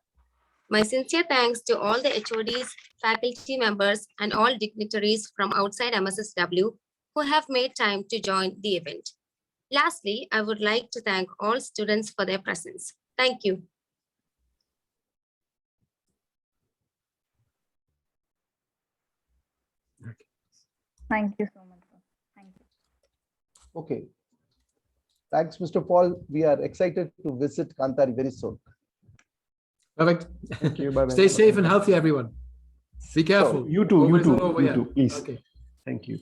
My sincere thanks to all the HODs, faculty members, and all dignitaries from outside MSSW who have made time to join the event. Lastly, I would like to thank all students for their presence. Thank you. Thank you so much, sir. Thank you. Okay. Thanks, Mr. Paul. We are excited to visit Kantari very soon. Perfect. Thank you. Bye-bye. Stay safe and healthy, everyone. Be careful. You too. COVID You is too. not over You yet. too. Please. Okay. Thank you.